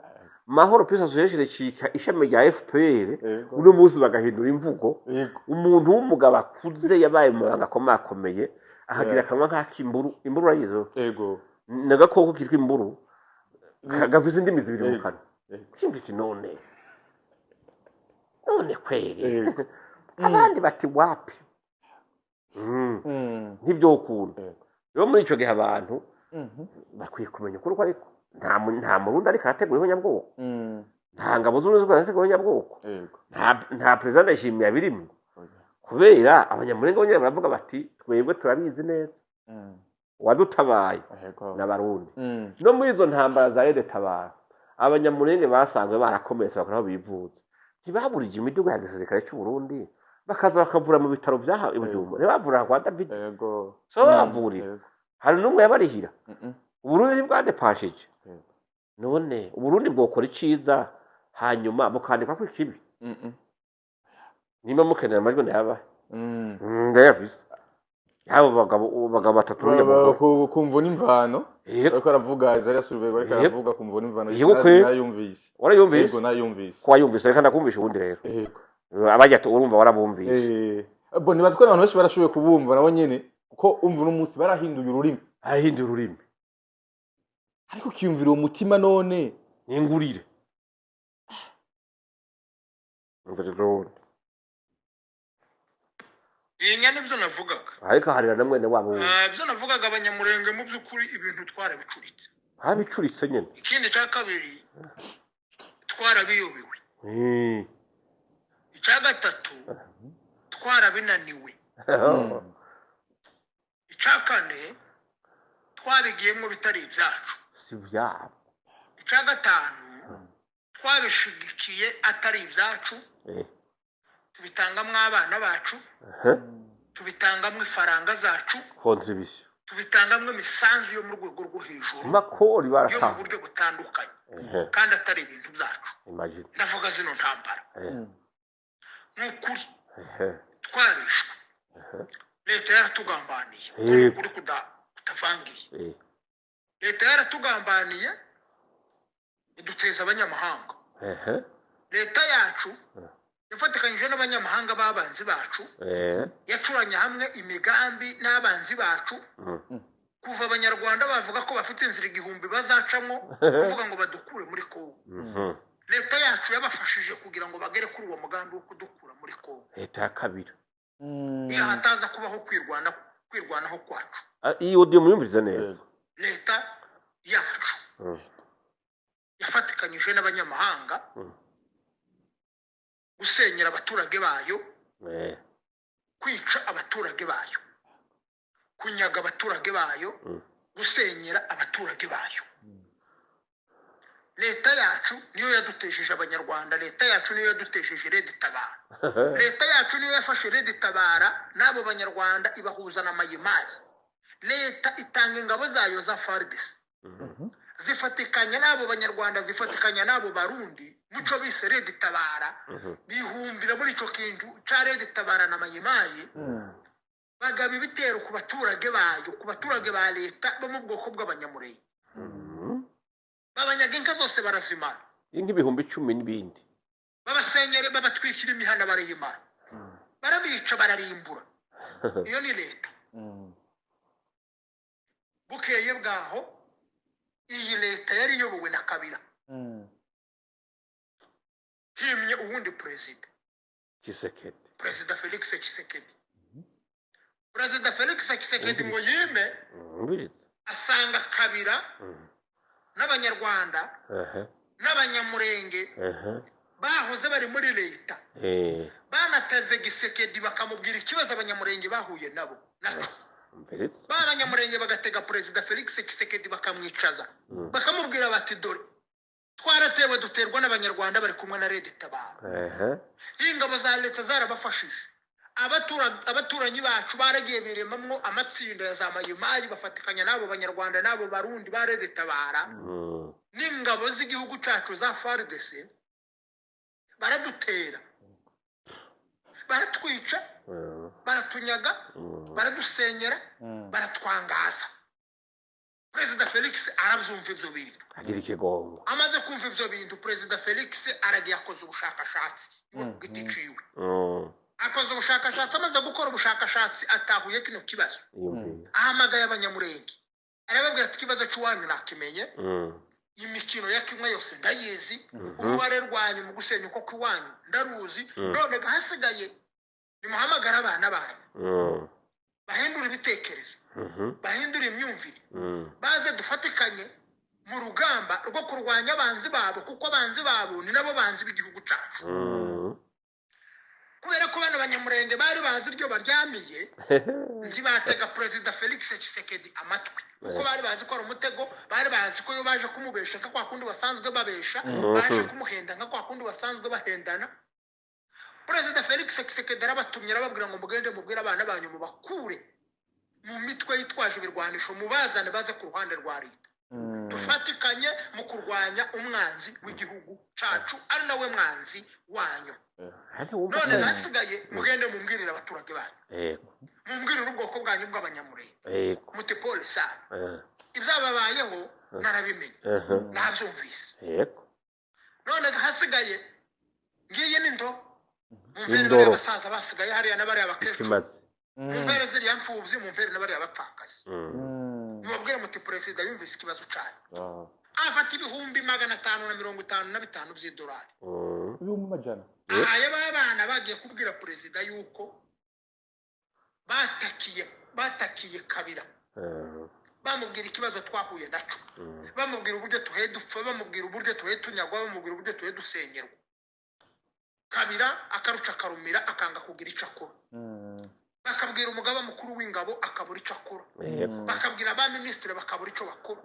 Mahoro Peace Association cika ishami rya FPR uno munsi bagahindura imvugo umuntu w'umugabo akuze yabaye mu banga komakomeye ahagira kanwa nk'akimburu imburu rayizo nagakoko kitwa imburu gavuze indimi zibiri mu kanwa kimbiti none kwere abandi bati wapi nk'ibyo ukunda rero muri icyo gihe abantu bakwiye kumenya ukuri ko ariko nta murundi ariko arategura ihonyabwoko nta ngabo z'ubumwe z'u Rwanda zirategura ihonyabwoko nta perezida Ndayishimiye abirimo kubera abanyamulenge bonyine baravuga bati twebwe turabizi neza uwadutabaye n'abarundi no muri izo ntambara za Rede Tabara abanyamulenge basanzwe barakometse bakora aho bivuza ntibaburije imiduga ya gisirikare cy'u Burundi bakaza bakavura mu bitaro byaha Bujumbura ntibavura kwa David so bavurira hari n'umwe yabarihira Uburundi bwadepashije none Uburundi bwokora iciza hanyuma mukandika ko ikibi nimba mukenera amajwi ndayaba ndayafise yabo bagabo batatu kumva n'imvano ariko aravuga Zariya Surubego ariko aravuga kumva n'imvano nayumvise warayumvise yego nayumvise ko wayumvise reka ndakumvisha ubundi rero abajya urumva warabumvise bo nibaza ko abantu benshi barashoboye kubumva nabo nyene kuko umva n'umunsi barahinduye ururimi ariko kiyumvira umutima none n'ingurire iyi nyane byo navugaga ariko harira na mwene wabo byo navugaga abanyamurenge mu by'ukuri ibintu twarabicuritse habicuritse nyene ikindi cya kabiri twarabiyobewe icya gatatu twarabinaniwe icya kane twabigiyemo bitari ibyacu si byabo icya gatanu twabishigikiye atari ibyacu tubitangamwo abana bacu tubitangamwo ifaranga zacu contribution tubitangamwo imisanzu yo mu rwego rwo hejuru makori yo baratanga mu buryo butandukanye kandi atari ibintu byacu imagine ndavuga zino ntambara n'ukuri twarishwe leta yaratugambaniye kuri kutavangiye leta yaratugambaniye iduteza abanyamahanga leta yacu yafatikanyije n'abanyamahanga b'abanzi bacu yacuranya hamwe imigambi n'abanzi bacu kuva abanyarwanda bavuga ko bafite inzira igihumbi bazacamo kuvuga ngo badukure muri Kongo leta yacu yabafashije kugira ngo bagere kuri uwo mugambi wo kudukura muri Kongo leta ya kabiri iyo hataza kubaho kwirwanaho kwacu iyi audio muyumvirize neza leta yacu yafatikanyije n'abanyamahanga gusenyera abaturage bayo kwica abaturage bayo kunyaga abaturage bayo gusenyera abaturage bayo leta yacu niyo yadutesheje abanyarwanda leta yacu niyo yadutesheje Rede Tabara leta yacu niyo yafashe Rede Tabara n'abo banyarwanda ibahuza na Mayimayi leta itanga ingabo zayo za FARDC zifatikanya n'abo banyarwanda zifatikanya n'abo barundi muco bise Rede Tabara bihumbira muri ico kintu ca Rede Tabara na Mayimayi bagaba ibitero ku baturage bayo ku baturage ba leta bo mu bwoko bw'abanyamurenge babanyaga inka zose barazimara inka ibihumbi 10 n'ibindi babasenyere babatwikira imihana barayimara barabica bararimbura iyo ni leta bukeye bwaho iyi leta yari iyobowe na Kabila himye uwundi perezida Tshisekedi perezida Felix Tshisekedi perezida Felix Tshisekedi ngo yime asanga Kabila n'abanyarwanda n'abanyamurenge bahoze bari muri leta banateze Tshisekedi bakamubwira ikibazo abanyamurenge bahuye nabo naco b'abanyamurenge bagatega perezida Felix Tshisekedi bakamwicaza bakamubwira bati dore twaratewe duterwa n'abanyarwanda bari kumwe na Rede Tabara ingabo za leta zarabafashije abaturanyi bacu baragiye biremamwo amatsinda ya za Mayimayi bafatikanya n'abo banyarwanda n'abo barundi ba Rede Tabara n'ingabo z'igihugu cacu za FARDC baradutera baratwica baratunyaga baradusenyera baratwangaza perezida Felix arabyumva ibyo bintu agira ikigongo amaze kumva ibyo bintu perezida Felix aragiye akoze ubushakashatsi mu giti ciwe akoze ubushakashatsi amaze gukora ubushakashatsi atahuye kino kibazo ahamagaye abanyamurenge arababwira ati ikibazo cy'uwanyu nakimenye imikino ya kimwe yose ndayizi uruhare rwanyu mu gusenya uko kw'iwanyu ndaruzi none hasigaye nimuhamagara abana banyu bahindura ibitekerezo bahindura imyumvire baze dufatikanye mu rugamba rwo kurwanya abanzi babo kuko abanzi babo ni nabo banzi b'igihugu cyacu kubera ko bano banyamurenge bari bazi ibyo baryamiye ntibatega perezida Felix Tshisekedi amatwi kuko bari bazi ko ari umutego bari bazi ko iyo baje kumubesha nka kwa kundi basanzwe babesha baje kumuhenda nka kwa kundi basanzwe bahendana perezida Felix Tshisekedi arabatumye arababwira ngo mugende mubwire abana banyu mubakure mu mitwe yitwaje ibirwanisho mubazane baze ku ruhande rwa leta dufatikanye mu kurwanya umwanzi w'igihugu cyacu ari nawe mwanzi wanyu none nasigaye mugende mumbwirira abaturage banyu mumbwirira ubwoko bwanyu bw'abanyamurenge muti pole sana ibyababayeho narabimenye nabyumvise none hasigaye ngiye nindo mumbere n'abasaza basigaye hariya n'abari abakecuru mumbere ziriya mfubyi mumbere n'abari abapfakazi mubabwire muti perezida yumvise ikibazo cyayo afata ibihumbi 555 by'idolari ibihumbi majana ahaye babana bagiye kubwira perezida yuko batakiye Kabila bamubwira ikibazo twahuye naco bamubwira uburyo tuhe dupfa bamubwira uburyo tuhe tunyagwa bamubwira uburyo tuhe dusenyerwa Kabila akaruca karumira akanga kugira icakora bakabwira umugaba mukuru w'ingabo akabura icakora bakabwira ba ministre bakabura ico bakora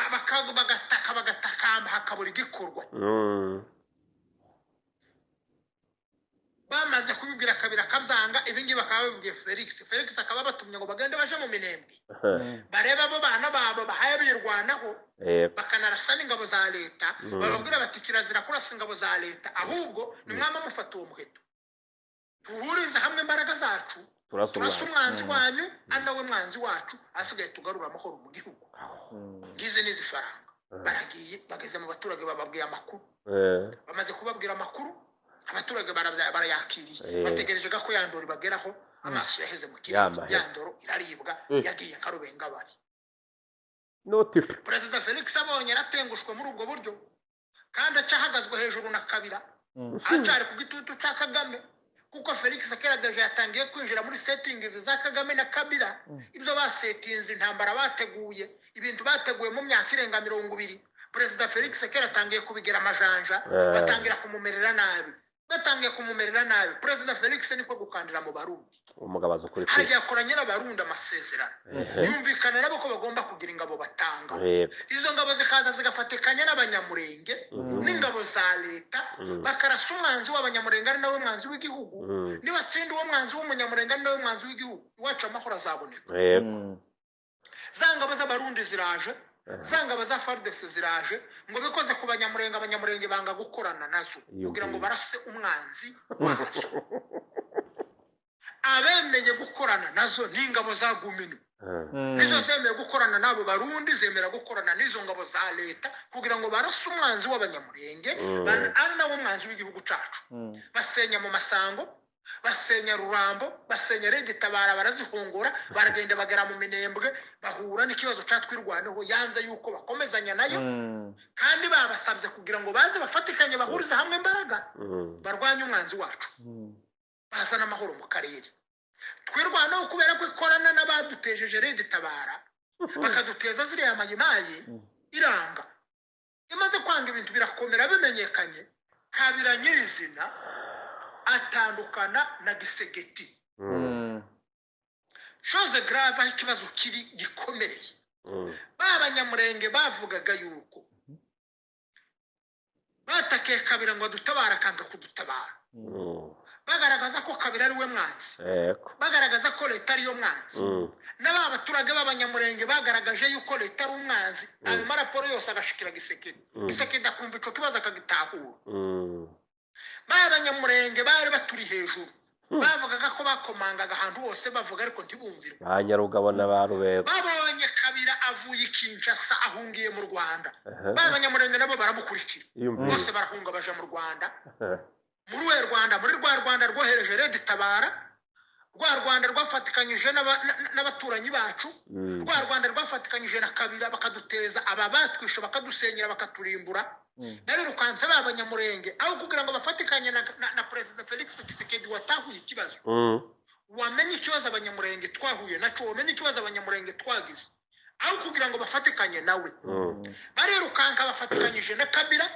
abakago bagatakamba hakabura igikorwa bamaze kubibwira Kabila kabyanga ibingi bakababwiye Felix akaba batumye ngo bagende baje mu minembwe bareba abo bana babo bahaye birwanaho bakanarasa n'ingabo za leta bababwira bati kirazira kurasa ingabo za leta ahubwo ni mwama mufata uwo muheto tuhuriza hamwe imbaraga zacu turasa umwanzi wanyu ari nawe mwanzi wacu asigaye tugarura amahoro mu gihugu ngize n'izi faranga baragiye bageze mu baturage bababwiye amakuru bamaze kubabwira amakuru abaturage barayakiriye bategereje ko yandori bageraho amaso yaheze mu kirere yandoro iraribwa yagiye karubenga bari perezida Felix abonye aratengushwe muri ubwo buryo kandi acahagazwe hejuru na Kabila acari ku gitutu ca Kagame kuko Felix akerageje yatangiye kwinjira muri settings za Kagame na Kabila ibyo basetinze intambara bateguye ibintu bateguye mu myaka irenga 20 perezida Felix akeratangiye kubigera amajanja batangira kumumerera nabi perezida Felix niko gukandira mu Barundi umugabazo kuri hagiye akoranye n'Abarundi amasezerano yumvikana nabo ko bagomba kugira ingabo batanga izo ngabo zikaza zigafatikanya n'abanyamurenge n'ingabo za leta bakarasa umwanzi w'abanyamurenge ari nawe mwanzi w'igihugu nibatsinda uwo mwanzi w'umunyamurenge ari nawe mwanzi w'igihugu iwacu amahoro azaboneka za ngabo z'Abarundi ziraje zangaba za FARDC ziraje ngo bikoze ku abanyamurenge banga gukorana nazo kugira ngo barase umwanzi wazo abemeye gukorana nazo n'ingabo za Gumino nizo zemeye gukorana nabo Barundi zemera gukorana n'izo ngabo za leta kugira ngo barase umwanzi w'abanyamurenge ari nawo mwanzi w'igihugu cyacu basenya mu Masango basenya Rurambo basenya Redi Tabara barazihongora baragenda bagera mu Minembwe bahura n'ikibazo cyatwirwaneho yanze yuko bakomezanya nayo kandi babasabye kugira ngo baze bafatikanye bahuriza hamwe imbaraga barwanya umwanzi wacu bazana amahoro mu karere twirwanaho kubera ko ikorana n'abadutejeje Redi Tabara bakaduteza ziriya mayimayi iranga imaze kwanga ibintu birakomera bimenyekanye Kabila nyirizina atandukana na Gisegeti chose grave aho ikibazo kiri gikomereye b'abanyamurenge bavugaga yuko batakiye Kabila ngo dutabara kanga kudutabara bagaragaza ko Kabila ari we mwanzi bagaragaza ko leta ari yo mwanzi n'abaturage b'abanyamurenge bagaragaje yuko leta ari umwanzi ayo maraporo yose agashikira Gisegeti akumva ico kibazo akagitahura b'abanyamurenge bari baturi hejuru bavugaga ko bakomangaga ahantu hose bavuga ariko ntibumvirwe banyarugabo n'abarubego babonye Kabila avuye Kinshasa ahungiye mu Rwanda b'abanyamurenge nabo baramukurikira bose barahunga baje mu Rwanda muri rwa Rwanda rwohereje Redi Tabara rwa Rwanda rwafatikanyije n'abaturanyi bacu rwa Rwanda rwafatikanyije na Kabila bakaduteza aba batwishe bakadusenyera bakaturimbura nabirukanze b'abanyamurenge aho kugira ngo bafatikanye na perezida Felix Tshisekedi watahuye ikibazo wamenye ikibazo abanyamurenge twahuye naco wamenye ikibazo abanyamurenge twagize aho kugira ngo bafatikanye nawe barirukanka bafatikanyije na Kabila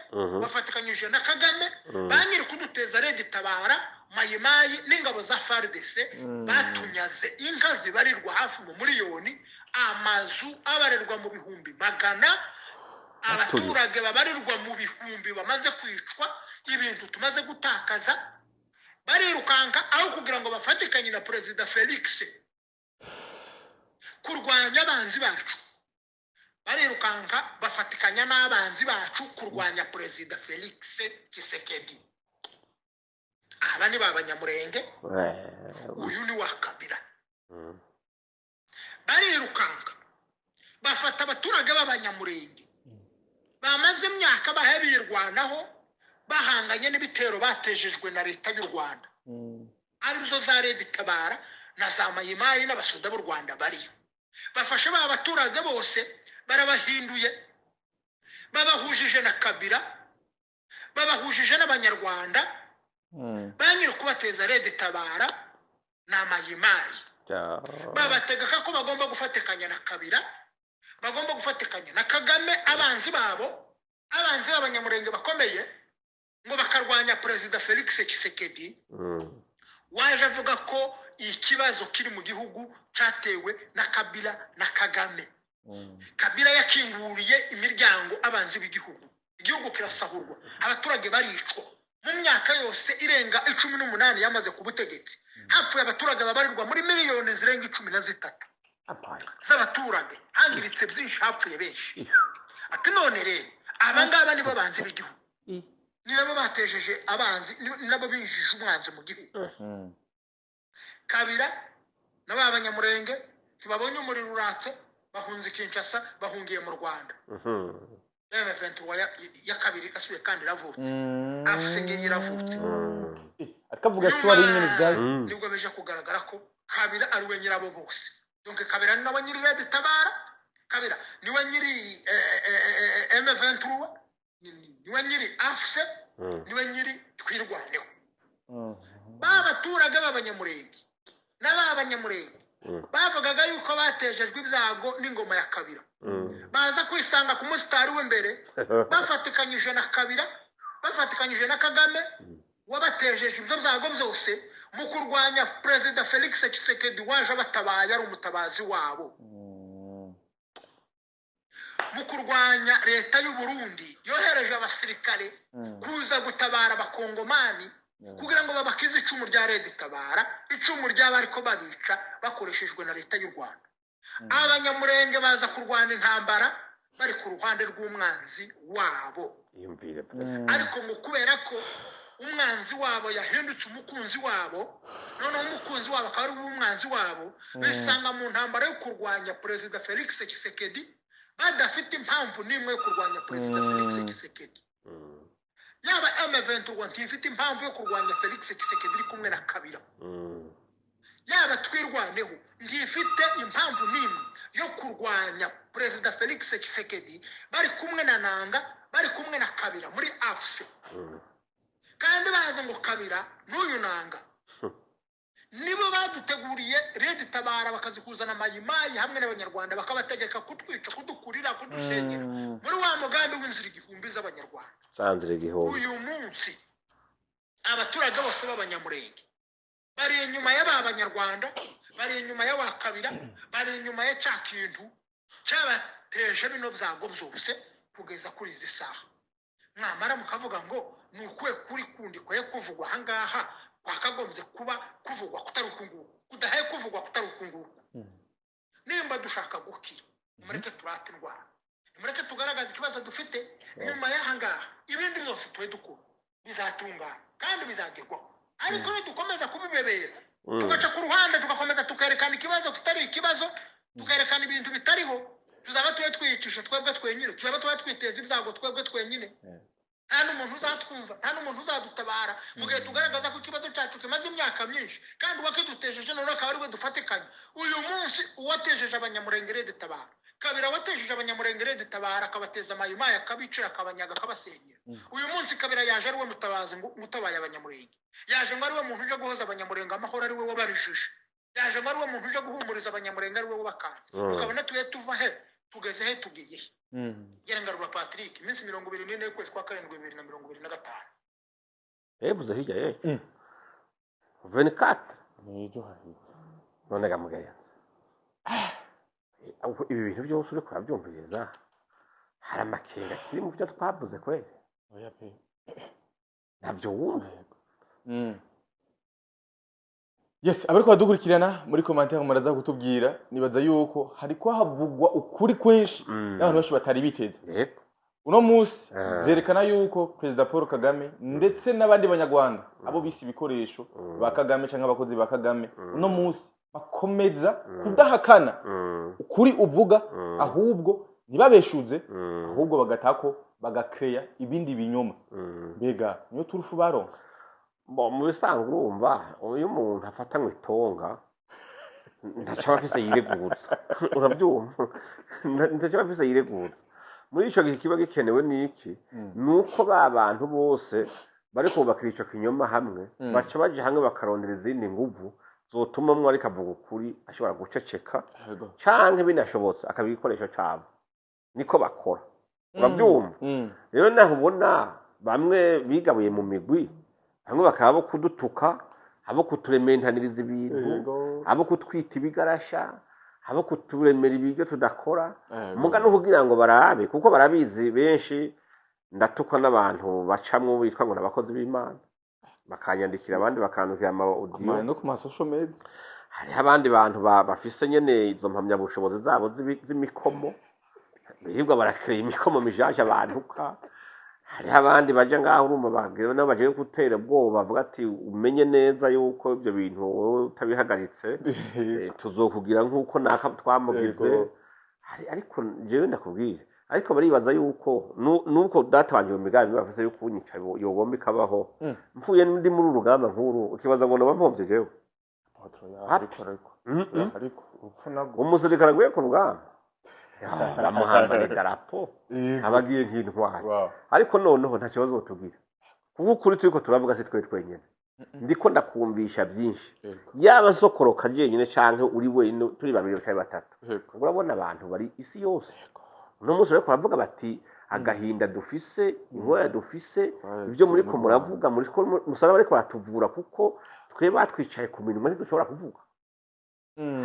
bafatikanyije na Kagame banyiri kuduteza Red Tabara Mayimayi n'ingabo za FARDC batunyaze inka zibarirwa hafi mu miliyoni amazu abarerwa mu bihumbi magana abaturage babarirwa mu bihumbi bamaze kwicwa ibintu tumaze gutakaza barirukanka aho kugira ngo bafatikanye na Perezida Felix kurwanya abanzi bacu barirukanka bafatikanya n'abanzi bacu kurwanya Perezida Felix Tshisekedi aba ni babanyamurenge uyu ni wa Kabila barirukanka bafata abaturage b'abanyamurenge bamaze imyaka bahebirwanaho bahanganye n'ibitero batejejwe na leta y'u Rwanda arizo za Red Tabara na za Mayimayi n'abasoda b'u Rwanda bariyo bafashe ba baturage bose barabahinduye babahujije na Kabila babahujije n'abanyarwanda banyiri kubateza Red Tabara na Mayimayi babategeka ko bagomba gufatikanya na Kabila bagomba gufatikanya na Kagame abanzi b'abanyamurenge bakomeye ngo bakarwanya Perezida Felix Tshisekedi waje avuga ko ikibazo kiri mu gihugu cyatewe na Kabila na Kagame Kabila yakinguriye imiryango abanzi b'igihugu kirasahurwa abaturage baricwa mu myaka yose irenga 18 yamaze ku butegetsi hapfuye abaturage babarirwa muri miliyoni zirenga 13 z'abaturage hangiritse byinshi hapfuye benshi ati none rero abangaba nibo banzi b'igihugu nibo batejeje abanzi nabo binjije umwanzi mu gihugu Kabila n'abanyamurenge tibabonye umuriro uratse bahunze Kinshasa bahungiye mu Rwanda M23 ya Kabila asuye kandi ravutse afusenge yiravutse akavuga ko ari nyine byayo nibwo beje kugaragara ko Kabila ari we nyirabo bose donc Kabila nawe nyiri Red Tabara Kabila niwe nyiri M23 niwe nyiri afse niwe nyiri twirwaneho babaturage b'abanyamurenge n'abanyamurenge bavugaga yuko batejejwe ibyago n'ingoma ya Kabila baza kwisanga ku musitari w'imbere bafatikanyije na Kabila bafatikanyije na Kagame wabatejeje ibyo byago byose mu kurwanya Perezida Felix Tshisekedi waje batabaye ari umutabazi wabo mu kurwanya leta y'u Burundi yohereje abasirikare kuza gutabara abakongomani kugira ngo babakize icumu rya Red Tabara icumu ry'abariko babica bakoreshejwe na leta y'u Rwanda abanyamurenge baza kurwana intambara bari ku ruhande rw'umwanzi wabo ariko ngo kubera ko umwanzi wabo yahindutse umukunzi wabo none umukunzi wabo akaba ari umwanzi wabo bisanga mu ntambara yo kurwanya Perezida Felix Tshisekedi badafite impamvu nimwe yo kurwanya Perezida Felix Tshisekedi yaba M23 ntifite impamvu yo kurwanya Felix Tshisekedi iri kumwe na Kabila yaba twirwaneho ntifite impamvu nimwe yo kurwanya Perezida Felix Tshisekedi bari kumwe na Nanga bari kumwe na Kabila muri AFC kandi baza ngo Kabila n'uyu Nanga nibo baduteguriye Red Tabara bakazikuzana Mayimayi hamwe n'abanyarwanda bakabategeka kutwica kudukurira kudusenyera muri wa mugambi w'inzira igihumbi z'abanyarwanda sanzire igihumbi uyu munsi abaturage bose b'abanyamurenge bari inyuma y'abanyarwanda bari inyuma y'wa Kabila bari inyuma ya cya kintu cyabateje bino byago byose kugeza kuri izi saha mwamara mukavuga ngo ni ukwe kuri kundi kwe kuvugwa ahangaha wakagombye kuba kuvugwa kutari ukunguku kudahaye kuvugwa kutari ukunguku nimba dushaka gukira mureke turate indwara mureke tugaragaza ikibazo dufite nyuma y'ahangaha ibindi byose twe dukora bizatungana kandi bizagerwaho ariko dukomeza kubibebera tugaca ku ruhande tugakomeza tukerekana ikibazo kitari ikibazo tukerekana ibintu bitariho tuzaba tuwe twiyicishije twebwe twenyine tuzaba tuwe twiteza ibyago twebwe twenyine nta n'umuntu uzatwumva nta n'umuntu uzadutabara mu gihe tugaragaza ko ikibazo cyacu kimaze imyaka myinshi kandi uwakidutejeje none akaba ari we dufatikanye uyu munsi uwatejeje abanyamurenge Red Tabara Kabila watejeje abanyamurenge Red Tabara akabateza Mayimayi akabicira akabanyaga akabasenyera uyu munsi Kabila yaje ari we mutabazi ngo mutabaye abanyamurenge yaje ngo ari we muntu uje guhoza abanyamurenge amahoro ari we wabarijije yaje ngo ari we muntu uje guhumuriza abanyamurenge ari we wakanze ukabona tuye tuva he tugeze he tugiye gera ngarura Patrick iminsi 24 y'ukwezi kwa 7 2025 buze hirya ye 24 nijo hahitse none gamugayanze ibi bintu byose uri kurabyumviriza hari amakenga kiri mu byo twavuze kweli oya pe nabyo wumva yes abariko badukurikirana muri commentaire muraza kutubwira nibaza yuko hari ko havugwa ukuri kwinshi n'abantu benshi batari biteze yego uno munsi byerekana yuko President Paul Kagame ndetse n'abandi banyarwanda abo bisi ibikoresho ba Kagame cyangwa abakozi ba Kagame uno munsi bakomeza kudahakana ukuri uvuga ahubwo ntibabeshuze ahubwo bagatako bagakreya ibindi binyoma mbega niyo turufu baronse mu bisanzwe urumva uyu muntu afatanywe itonga ndacaba afise yiregutsa urabyumva ndacaba afise yiregutsa muri ico gihe kiba gikenewe niki nuko ba bantu bose bari kubakira ico kinyoma hamwe baca baje hamwe bakarondera izindi nguvu zotuma mwe ariko avuga ukuri ashobora guceceka canke binashobotse akabikoresha cabo niko bakora urabyumva rero naho ubona bamwe bigabuye mu migwi hamwe bakaba kudutuka abo kuturementaniriza ibintu abo kutwita ibigarasha abo kuturemera ibiryo tudakora muga no kugira ngo barabe kuko barabizi benshi ndatuka n'abantu bacamwe bitwa ngo nabakozi b'Imana bakanyandikira abandi bakandukira ama audio no ku ma social media hari abandi bantu bafise nyene izo mpamya bushobozi zabo z'imikomo bihibwa barakireye imikomo mijaje abantu ka hari abandi baje ngaho urumva bagire nabo baje gutera ubwoba bavuga ati umenye neza yuko ibyo bintu wowe utabihagaritse tuzokugira nkuko naka twamugize ariko jewe ndakubwira ariko baribaza yuko nuko datanje mu migambi bafise yuko unyica yogomba ikabaho mfuye ndi muri urugamba nkuru ukibaza ngo naba mpomvye jewe ariko upfunago umusirikare gwe ku rugamba bamuhambana idarapo abagiye nk'intwari ariko noneho nta kibazo tugira kuko kuri turiko turavuga si twe twenyene ndiko ndakumvisha byinshi yaba sokoroka jenyine canke uri we turi babiri cyangwa batatu urabona abantu bari isi yose no munsi rero kuravuga bati agahinda dufise ingoya dufise ibyo muri ko muravuga muri ko musara bariko batuvura kuko twe batwicaye ku minwa ntidushobora kuvuga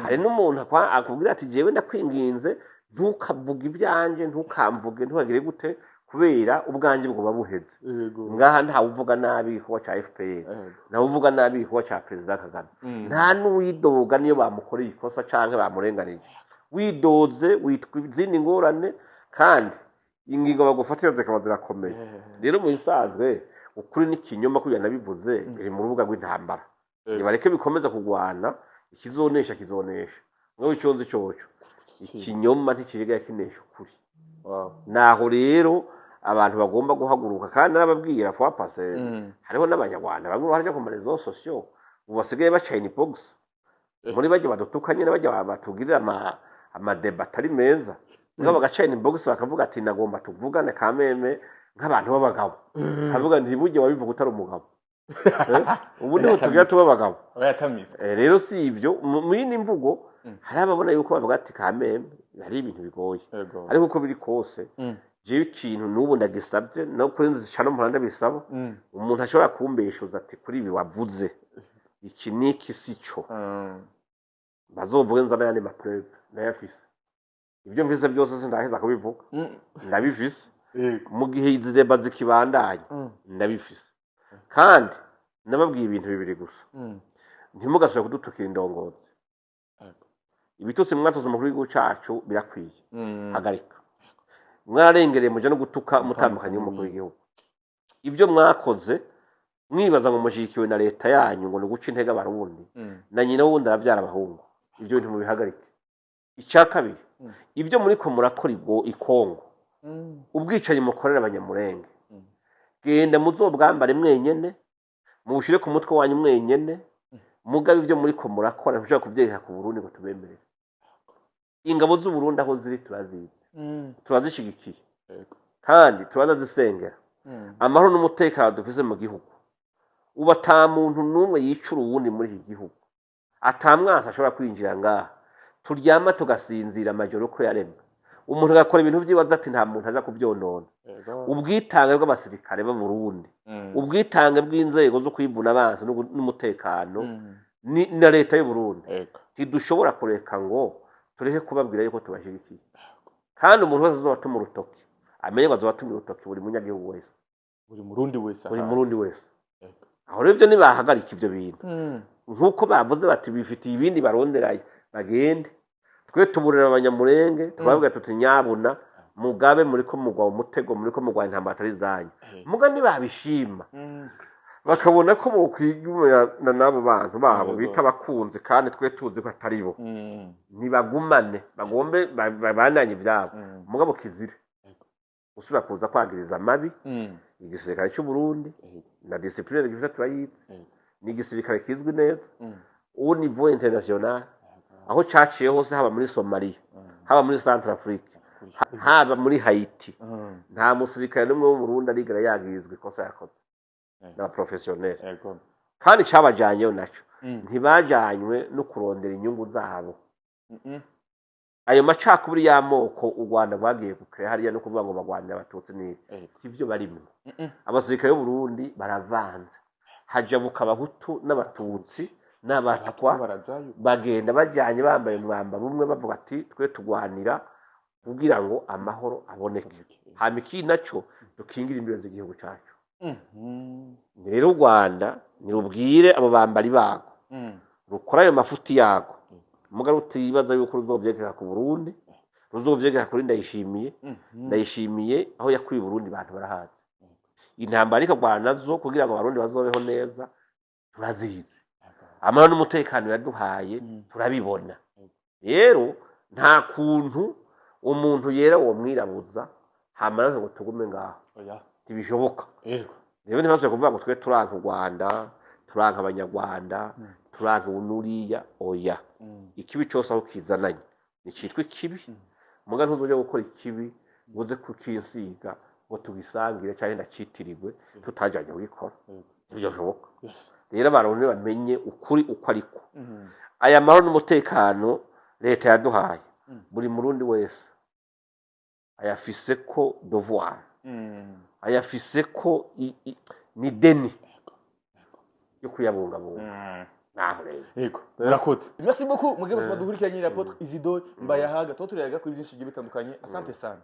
hari n'umuntu akubwira ati jewe ndakwinginze ntukavuga ibyanje ntukamvuge ntuhagire gute kubera ubwanje bwo babuheze ngaha nta uvuga nabi ko cha FPR nta uvuga nabi ko cha President Kagame nta nuwidoga niyo bamukoreye ikosa canke bamurenganije widoze witwa izindi ngorane kandi ingingo bagufatira zikaba zirakomeye rero mu bisanzwe ukuri n'ikinyoma kugira nabivuze iri mu rubuga rw'intambara nibareke bikomeza kugwana ikizonesha kizonesha ngo iconze cyoco ikinyoma ntikiriga kinesha ukuri naho rero abantu bagomba guhaguruka kandi nababwira fwa pase hariho n'abanyarwanda bamwe baraje ku marezo social ubasigaye bacayini box muri baje badutukanye n'abaje batugirira ama debate ari meza ngabo gacayini box bakavuga ati nagomba tuvugane kameme nk'abantu b'abagabo havuga nti buje wabivuga utari umugabo ubu niho tugira tuba abagabo rero si ibyo mu yindi mvugo hari ababona yuko bavuga ati kameme hari ibintu bigoye ariko uko biri kose jewe ikintu n'ubu ndagisabye no kuri nzicana mpanda bisaba umuntu ashobora kumbeshuza ati kuri ibi wavuze iki niki sico bazovuge nzana yandi mapreve nayafise ibyo mvise byose sindaheza kubivuga ndabifise mu gihe izi deba zikibandanya ndabifise kandi nababwiye ibintu bibiri gusa ntimugasubire kudutukira indongozi ibitutsi mwatoze mu gihugu cyacu birakwiye hagarika mwararengereye muje no gutuka umutambukanye w'umukuru w'igihugu ibyo mwakoze mwibaza ngo mushikiwe na leta yanyu ngo nuguca intege abarundi na nyina wundi aravyara abahungu ibyo bintu mubihagarike icya kabiri ibyo muri ko murakora ikongo ubwicanyi mukorera abanyamurenge genda muzobwambare mwenyene mubushire ku mutwe wanyu mwenyene mugabe ibyo muri ko murakora ntushaka kubyereka ku Burundi ngo tubemerere ingabo z'u Burundi aho ziri turazizi turazishigikiye kandi turazisengera amahoro n'umutekano dufise mu gihugu uba ata muntu n'umwe yicura uwundi muri iki gihugu atamwasa ashobora kwinjira ngaha turyama tugasinzira amajoro ko yaremwe umuntu agakora ibintu byibaza ati nta muntu aza kubyonona ubwitange bw'abasirikare b'u Burundi ubwitange bw'inzego zo kwivuna abansi n'umutekano na leta y'u Burundi ntidushobora kureka ngo tureke kubabwira yuko tubashyigikiye kandi umuntu wese azotuma urutoki amenye ngo azotuma urutoki buri munyagihugu wese buri murundi wese aho rero ibyo nibahagarika ibyo bintu nk'uko bavuze bati bifitiye ibindi baronderayo bagende twe tuburira abanyamurenge tubabwira tuti nyabuna mugabe muri ko mugwa umutego muri ko mugwa intambara atari zanyu muga nibabishima bakabona ko bokwigumana n'abo bantu babo bita abakunzi kandi twe tuzi ko atari bo nibagumane bagombe babandanye ibyabo mugabo kizire usubira kuza kwagiriza amabi igisirikare cy'u Burundi na discipline gifite turayitse ni igisirikare kizwi neza au niveau international aho caciye hose haba muri Somalia haba muri Centrafrique haba muri Haiti nta musirikare n'umwe wo mu Burundi arigera yagirizwe ikosa yakoze na professionnel kandi cabajyanyeyo naco ntibajanywe no kurondera inyungu zabo ayo macakubiri y'amoko u Rwanda rwagiye gukora hariya no kuvuga ngo bagwanira abatutsi ni sivyo barimo abasirikare b'u Burundi baravanze hajabuka abahutu n'abatutsi n'abatwa bagenda bajyanye bambaye umwambaro umwe bavuga ati twe tugwanira kugira ngo amahoro aboneke hama iki naco dukingira imbere z'igihugu cyacu rero u Rwanda nirubwire abo bambari bago rukora ayo mafuti yago muga rutibaza yuko ruzovyegeka ku Burundi ruzovyegeka kuri ndayishimiye aho yakuye Burundi bantu barahaze intambara ikagwana nazo kugira ngo abarundi bazobeho neza turazize amahoro n'umutekano yaduhaye turabibona rero nta kuntu umuntu yera uwo mwirabuza hamara ngo tugume ngaho ntibishoboka rero ntibaze kuvuga ngo twe turanka u Rwanda turanka abanyarwanda turanka unuriya oya ikibi cyose aho kizananye nicitwa ikibi muga ntuzoje gukora ikibi uze kukinsiga ngo tugisangire cyane ndacitiriwe tutajanye gukora ibyo shoboka rero abarundi bamenye ukuri uko ariko aya mahoro n'umutekano leta yaduhaye buri murundi wese ayafise ko devoir ayafise ko ni deni yo kuyabungabunga naho rero yego murakoze merci beaucoup mugiye basoma duhurikanye n'apotre Isidore Mbayahaga tuba turiyaga kuri byinshi bigiye bitandukanye asante sana